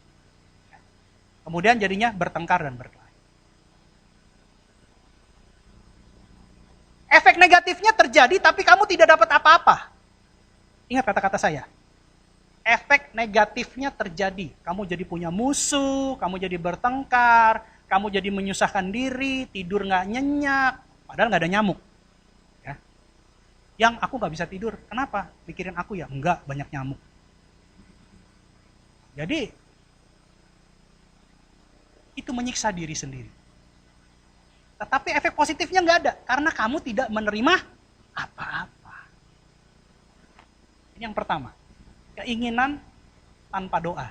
Kemudian jadinya bertengkar dan berkelahi. Efek negatifnya terjadi, tapi kamu tidak dapat apa-apa. Ingat kata-kata saya. Efek negatifnya terjadi. Kamu jadi punya musuh, kamu jadi bertengkar, kamu jadi menyusahkan diri, tidur gak nyenyak, padahal gak ada nyamuk. Ya. Yang aku gak bisa tidur, kenapa? Pikirin aku ya? Enggak, banyak nyamuk. Jadi, itu menyiksa diri sendiri. Tetapi efek positifnya gak ada, karena kamu tidak menerima apa-apa. Ini yang pertama. Keinginan tanpa doa.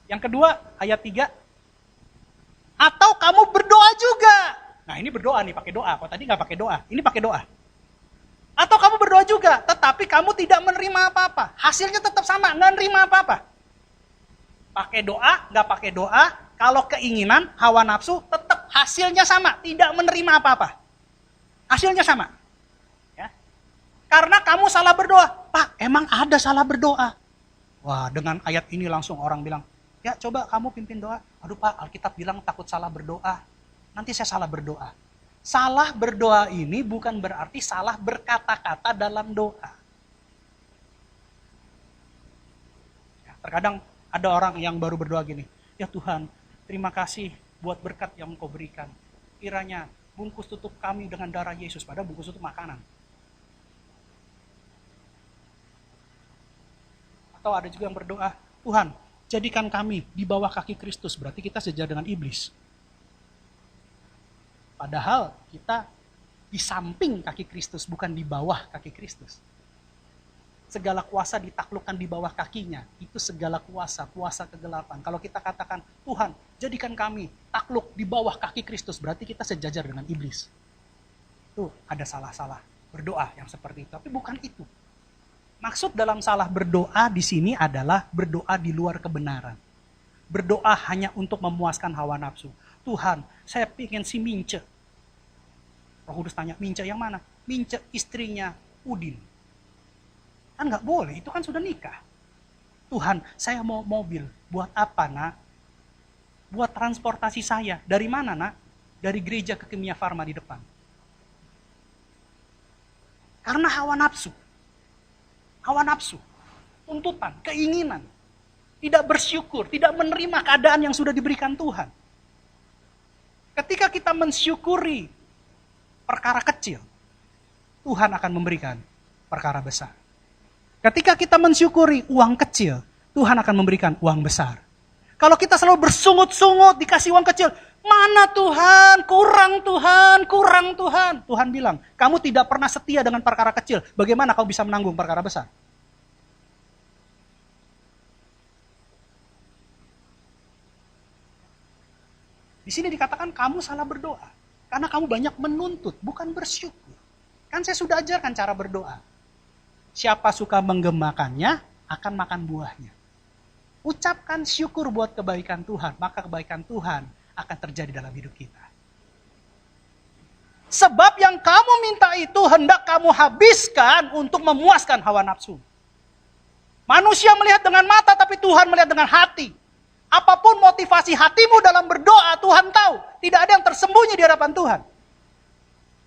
Yang kedua, ayat 3. Atau kamu berdoa juga. Nah ini berdoa nih, pakai doa. Kalau tadi nggak pakai doa, ini pakai doa. Atau kamu berdoa juga, tetapi kamu tidak menerima apa-apa. Hasilnya tetap sama, nggak menerima apa-apa. Pakai doa, nggak pakai doa, kalau keinginan, hawa nafsu, tetap hasilnya sama. Tidak menerima apa-apa. Hasilnya sama. Karena kamu salah berdoa. Pak, emang ada salah berdoa? Wah, dengan ayat ini langsung orang bilang, ya coba kamu pimpin doa. Aduh Pak, Alkitab bilang takut salah berdoa. Nanti saya salah berdoa. Salah berdoa ini bukan berarti salah berkata-kata dalam doa. Ya, terkadang ada orang yang baru berdoa gini, ya Tuhan, terima kasih buat berkat yang Engkau berikan. Kiranya bungkus tutup kami dengan darah Yesus, padahal bungkus tutup makanan. Atau ada juga yang berdoa, Tuhan, jadikan kami di bawah kaki Kristus. Berarti kita sejajar dengan iblis. Padahal kita di samping kaki Kristus, bukan di bawah kaki Kristus. Segala kuasa ditaklukkan di bawah kakinya. Itu segala kuasa, kuasa kegelapan. Kalau kita katakan, Tuhan, jadikan kami takluk di bawah kaki Kristus. Berarti kita sejajar dengan iblis. Tuh ada salah-salah berdoa yang seperti itu, tapi bukan itu. Maksud dalam salah berdoa di sini adalah berdoa di luar kebenaran. Berdoa hanya untuk memuaskan hawa nafsu. Tuhan, saya pengen si Mince. Roh Kudus tanya, Mince yang mana? Mince istrinya Udin. Kan nggak boleh, itu kan sudah nikah. Tuhan, saya mau mobil. Buat apa, nak? Buat transportasi saya. Dari mana, nak? Dari gereja ke Kimia Farma di depan. Karena hawa nafsu. Hawa nafsu. Tuntutan, keinginan. Tidak bersyukur, tidak menerima keadaan yang sudah diberikan Tuhan. Ketika kita mensyukuri perkara kecil, Tuhan akan memberikan perkara besar. Ketika kita mensyukuri uang kecil, Tuhan akan memberikan uang besar. Kalau kita selalu bersungut-sungut dikasih uang kecil, mana Tuhan, kurang Tuhan, kurang Tuhan. Tuhan bilang, kamu tidak pernah setia dengan perkara kecil, bagaimana kau bisa menanggung perkara besar? Di sini dikatakan kamu salah berdoa. Karena kamu banyak menuntut, bukan bersyukur. Kan saya sudah ajarkan cara berdoa. Siapa suka menggemakannya, akan makan buahnya. Ucapkan syukur buat kebaikan Tuhan, maka kebaikan Tuhan akan terjadi dalam hidup kita. Sebab yang kamu minta itu hendak kamu habiskan untuk memuaskan hawa nafsu. Manusia melihat dengan mata, tapi Tuhan melihat dengan hati. Apapun motivasi hatimu dalam berdoa, Tuhan tahu. Tidak ada yang tersembunyi di hadapan Tuhan.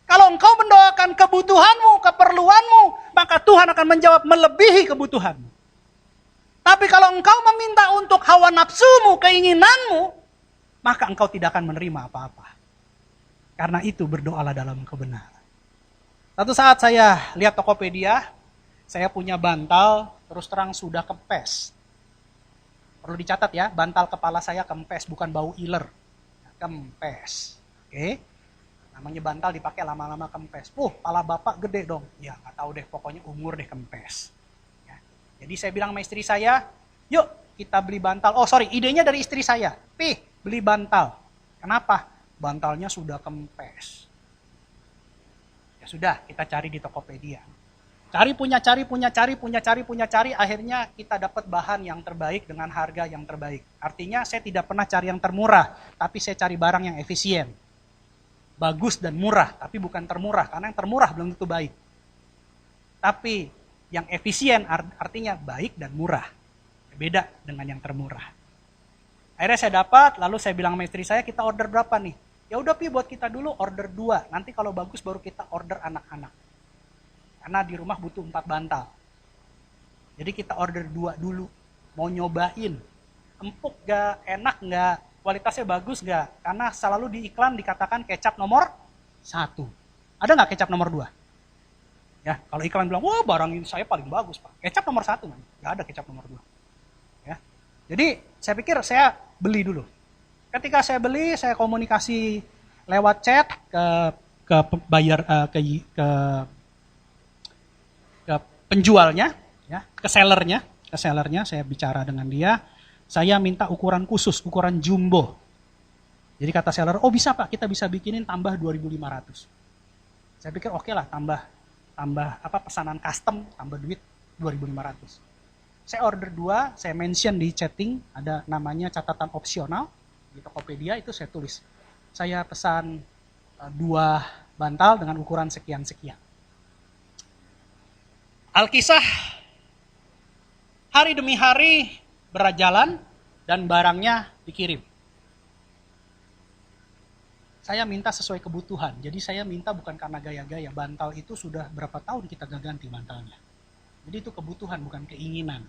Kalau engkau mendoakan kebutuhanmu, keperluanmu, maka Tuhan akan menjawab melebihi kebutuhanmu. Tapi kalau engkau meminta untuk hawa nafsumu, keinginanmu, maka engkau tidak akan menerima apa-apa. Karena itu berdoalah dalam kebenaran. Satu saat saya lihat Tokopedia, saya punya bantal, terus terang sudah kempes. Perlu dicatat ya, bantal kepala saya kempes, bukan bau iler. Kempes. Oke. Namanya bantal dipakai lama-lama kempes. Pala bapak gede dong. Ya, nggak tahu deh, pokoknya umur deh kempes. Ya. Jadi saya bilang sama istri saya, yuk kita beli bantal. Oh sorry, idenya dari istri saya. Beli bantal. Kenapa? Bantalnya sudah kempes. Ya sudah, kita cari di Tokopedia. Cari, akhirnya kita dapat bahan yang terbaik dengan harga yang terbaik. Artinya saya tidak pernah cari yang termurah, tapi saya cari barang yang efisien. Bagus dan murah, tapi bukan termurah, karena yang termurah belum tentu baik. Tapi yang efisien artinya baik dan murah. Beda dengan yang termurah. Akhirnya saya dapat, lalu saya bilang sama istri saya, kita order berapa nih? Ya udah Pi, buat kita dulu order 2, nanti kalau bagus baru kita order anak-anak. Karena di rumah butuh 4 bantal. Jadi kita order 2 dulu. Mau nyobain. Empuk gak? Enak gak? Kualitasnya bagus gak? Karena selalu di iklan dikatakan kecap nomor 1. Ada gak kecap nomor 2? Ya, kalau iklan bilang, wah barang ini saya paling bagus Pak. Kecap nomor 1. Gak ada kecap nomor 2. Ya. Jadi saya pikir saya beli dulu. Ketika saya beli, saya komunikasi lewat chat ke penjualnya, ya, ke sellernya saya bicara dengan dia, saya minta ukuran khusus, ukuran jumbo. Jadi kata seller, oh bisa Pak, kita bisa bikinin tambah 2.500. Saya pikir oke lah, tambah pesanan custom, tambah duit 2.500. Saya order 2, saya mention di chatting, ada namanya catatan opsional, di Tokopedia itu saya tulis. Saya pesan 2 bantal dengan ukuran sekian-sekian. Alkisah, hari demi hari berjalan dan barangnya dikirim. Saya minta sesuai kebutuhan, jadi saya minta bukan karena gaya-gaya. Bantal itu sudah berapa tahun kita gak ganti bantalnya. Jadi itu kebutuhan, bukan keinginan.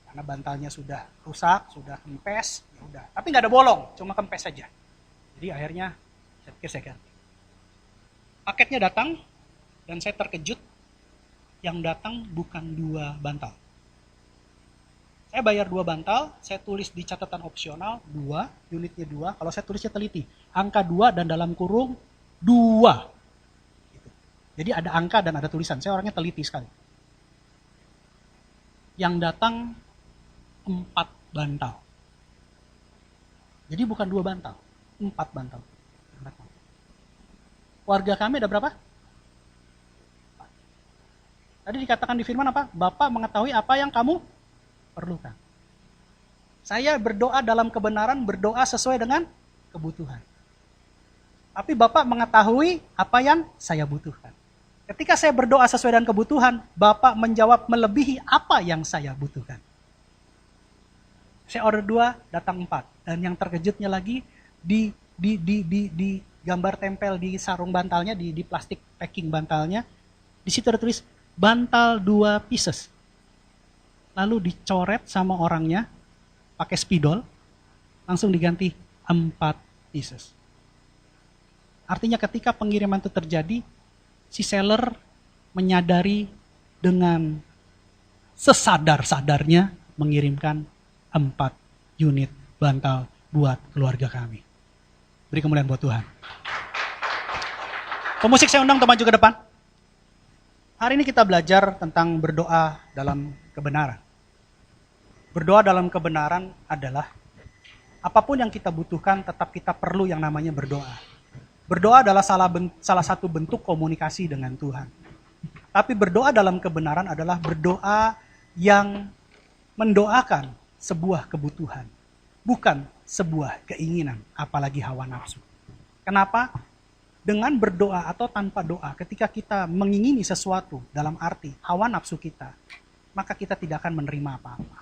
Karena bantalnya sudah rusak, sudah kempes, ya udah. Tapi nggak ada bolong, cuma kempes saja. Jadi akhirnya saya pikir saya ganti. Paketnya datang dan saya terkejut. Yang datang bukan 2 bantal. Saya bayar 2 bantal, saya tulis di catatan opsional 2, unitnya 2. Kalau saya tulisnya teliti, angka 2 dan dalam kurung 2. Gitu. Jadi ada angka dan ada tulisan. Saya orangnya teliti sekali. Yang datang 4 bantal. Jadi bukan 2 bantal, 4 bantal. keluarga kami ada berapa? Tadi dikatakan di firman apa? Bapa mengetahui apa yang kamu perlukan. Saya berdoa dalam kebenaran, berdoa sesuai dengan kebutuhan. Tapi Bapak mengetahui apa yang saya butuhkan. Ketika saya berdoa sesuai dengan kebutuhan, Bapak menjawab melebihi apa yang saya butuhkan. Saya order 2, datang 4. Dan yang terkejutnya lagi, di gambar tempel di sarung bantalnya, di plastik packing bantalnya, di situ ada tulis, bantal 2 pieces. Lalu dicoret sama orangnya, pakai spidol, langsung diganti 4 pieces. Artinya ketika pengiriman itu terjadi, si seller menyadari dengan sesadar-sadarnya mengirimkan 4 unit bantal buat keluarga kami. Beri kemuliaan buat Tuhan. Pemusik saya undang untuk maju ke depan. Hari ini kita belajar tentang berdoa dalam kebenaran. Berdoa dalam kebenaran adalah apapun yang kita butuhkan tetap kita perlu yang namanya berdoa. Berdoa adalah salah satu bentuk komunikasi dengan Tuhan. Tapi berdoa dalam kebenaran adalah berdoa yang mendoakan sebuah kebutuhan. Bukan sebuah keinginan, apalagi hawa nafsu. Kenapa? Dengan berdoa atau tanpa doa, ketika kita mengingini sesuatu dalam arti hawa nafsu kita, maka kita tidak akan menerima apa-apa.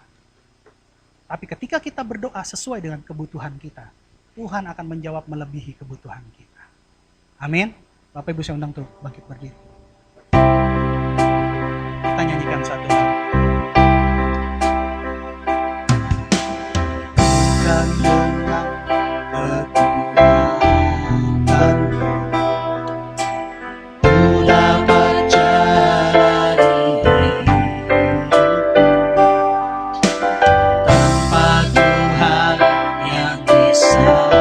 Tapi ketika kita berdoa sesuai dengan kebutuhan kita, Tuhan akan menjawab melebihi kebutuhan kita. Amin. Bapak Ibu saya undang untuk bangkit berdiri. Kita nyanyikan satu lagu. Dan dengan kekuatan ku dapat jalani tanpa Tuhan yang di samping.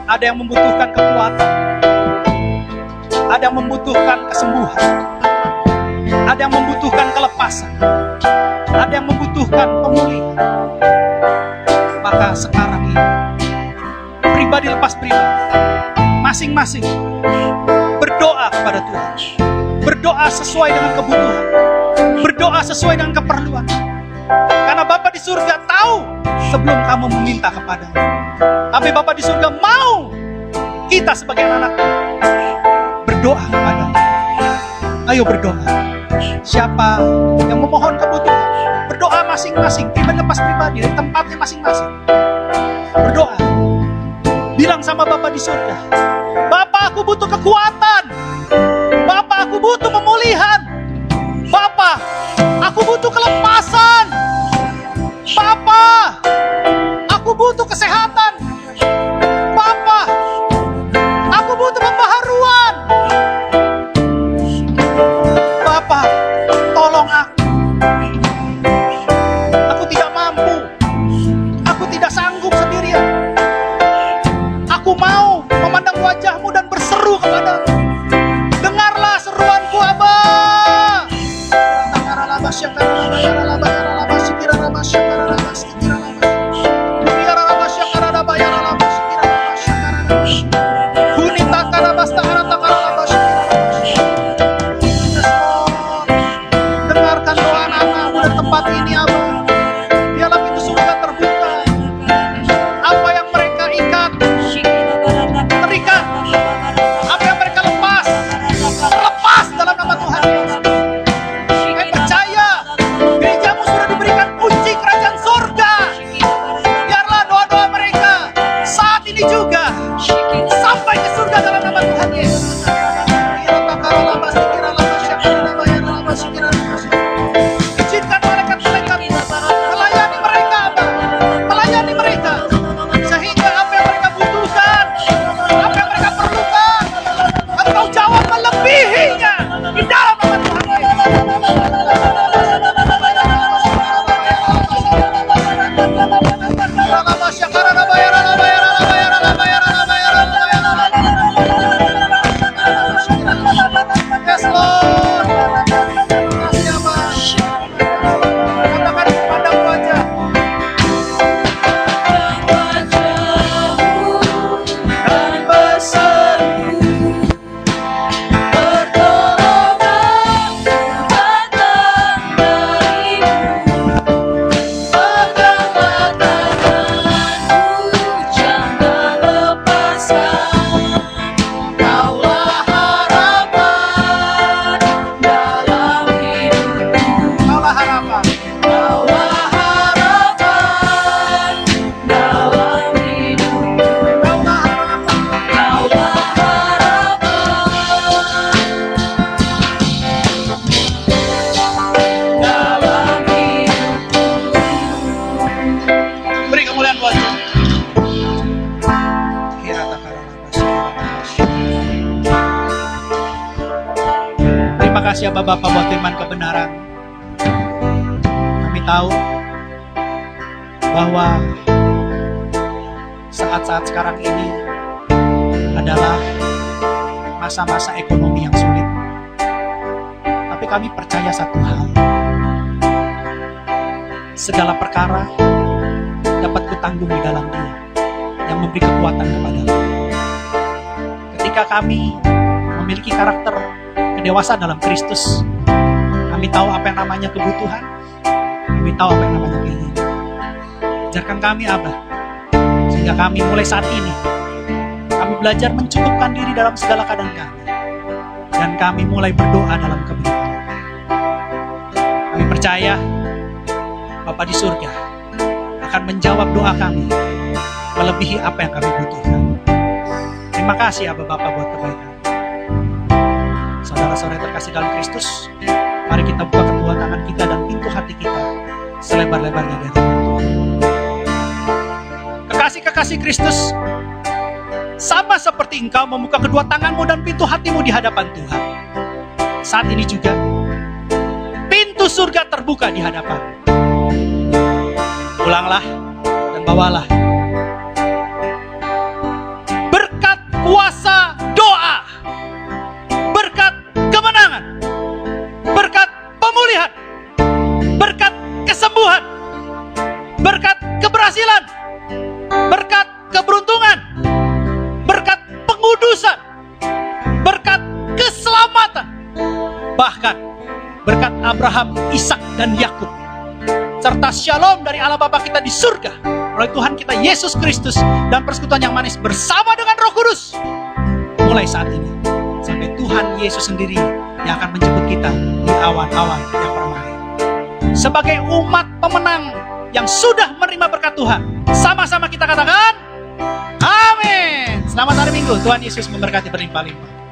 Ada yang membutuhkan kekuatan, ada yang membutuhkan kesembuhan, ada yang membutuhkan kelepasan, ada yang membutuhkan pemulihan. Maka sekarang ini, pribadi lepas pribadi, masing-masing berdoa kepada Tuhan, berdoa sesuai dengan kebutuhan, berdoa sesuai dengan keperluan. Karena Bapa di surga tahu sebelum kamu meminta kepadanya. Tapi Bapa di surga mau kita sebagai anak berdoa kepadanya. Ayo berdoa. Siapa yang memohon kebutuhan, berdoa masing-masing, pribadi lepas pribadi, dari tempatnya masing-masing. Berdoa. Bilang sama Bapa di surga, Bapa aku butuh kekuatan, Bapa aku butuh pemulihan, Bapa aku butuh kelepasan, Bapa aku butuh kesehatan, Bapa Dengarkan doa anak-anakmu di tempat ini, Abah. Biarlah pintu surga terbuka. Apa yang mereka ikat, terikat. Apa yang mereka lepas, lepas dalam nama Tuhan Yesus. Kami percaya gerejamu sudah diberikan kunci kerajaan surga. Biarlah doa-doa mereka saat ini juga sampai ke surga dalam nama Tuhan Yesus. Izinkan malaikat-malaikat melayani mereka, Abah. Melayani mereka sehingga apa yang mereka butuhkan, apa yang mereka perlukan, Engkau jawab melebihinya di dalam nama Tuhan Yes, Lord. Kasih, Abah. Katakan kepada wajah. Dan pesanmu pertolongan datang darimu. Peganglah tanganku, jangan lepaskan. Kaulah harapan dalam hidupku. Kaulah harapan. Kaulah harapan dalam hidupku. Kaulah harapan. Kaulah harapan dalam hidupku. Beri kemuliaan buat Tuhan. Terima kasih ya Bapak buat firman kebenaran. Kami tahu bahwa saat-saat sekarang ini adalah masa-masa ekonomi yang sulit. Tapi kami percaya satu hal. Segala perkara dapat kutanggung di dalam Dia yang memberi kekuatan kepada kami. Ketika kami memiliki karakter kedewasaan dalam Kristus, kami tahu apa yang namanya kebutuhan, kami tahu apa yang namanya keinginan. Ajarkan kami, Abah, sehingga kami mulai saat ini kami belajar mencukupkan diri dalam segala keadaan kami, dan kami mulai berdoa dalam kebenaran. Kami percaya Bapa di surga akan menjawab doa kami melebihi apa yang kami butuhkan. Terima kasih Abah Bapa buat kebaikan. Saudara-saudara terkasih dalam Kristus, mari kita buka kedua tangan kita dan pintu hati kita selebar-lebarnya di hadapan Tuhan. Kekasih-kekasih Kristus, sama seperti engkau membuka kedua tanganmu dan pintu hatimu di hadapan Tuhan, saat ini juga pintu surga terbuka di hadapan. Pulanglah dan bawalah berkat kuasa doa, berkat kemenangan, berkat pemulihan, berkat kesembuhan, berkat keberhasilan, berkat keberuntungan, berkat pengudusan, berkat keselamatan, bahkan berkat Abraham, Ishak, dan Yakub, serta shalom dari Allah Bapa kita di surga oleh Tuhan kita Yesus Kristus dan persekutuan yang manis bersama dengan Roh Kudus mulai saat ini sampai Tuhan Yesus sendiri yang akan menjemput kita di awan-awan yang permai. Sebagai umat pemenang yang sudah menerima berkat Tuhan, sama-sama kita katakan amin. Selamat hari Minggu, Tuhan Yesus memberkati berlimpah-limpah.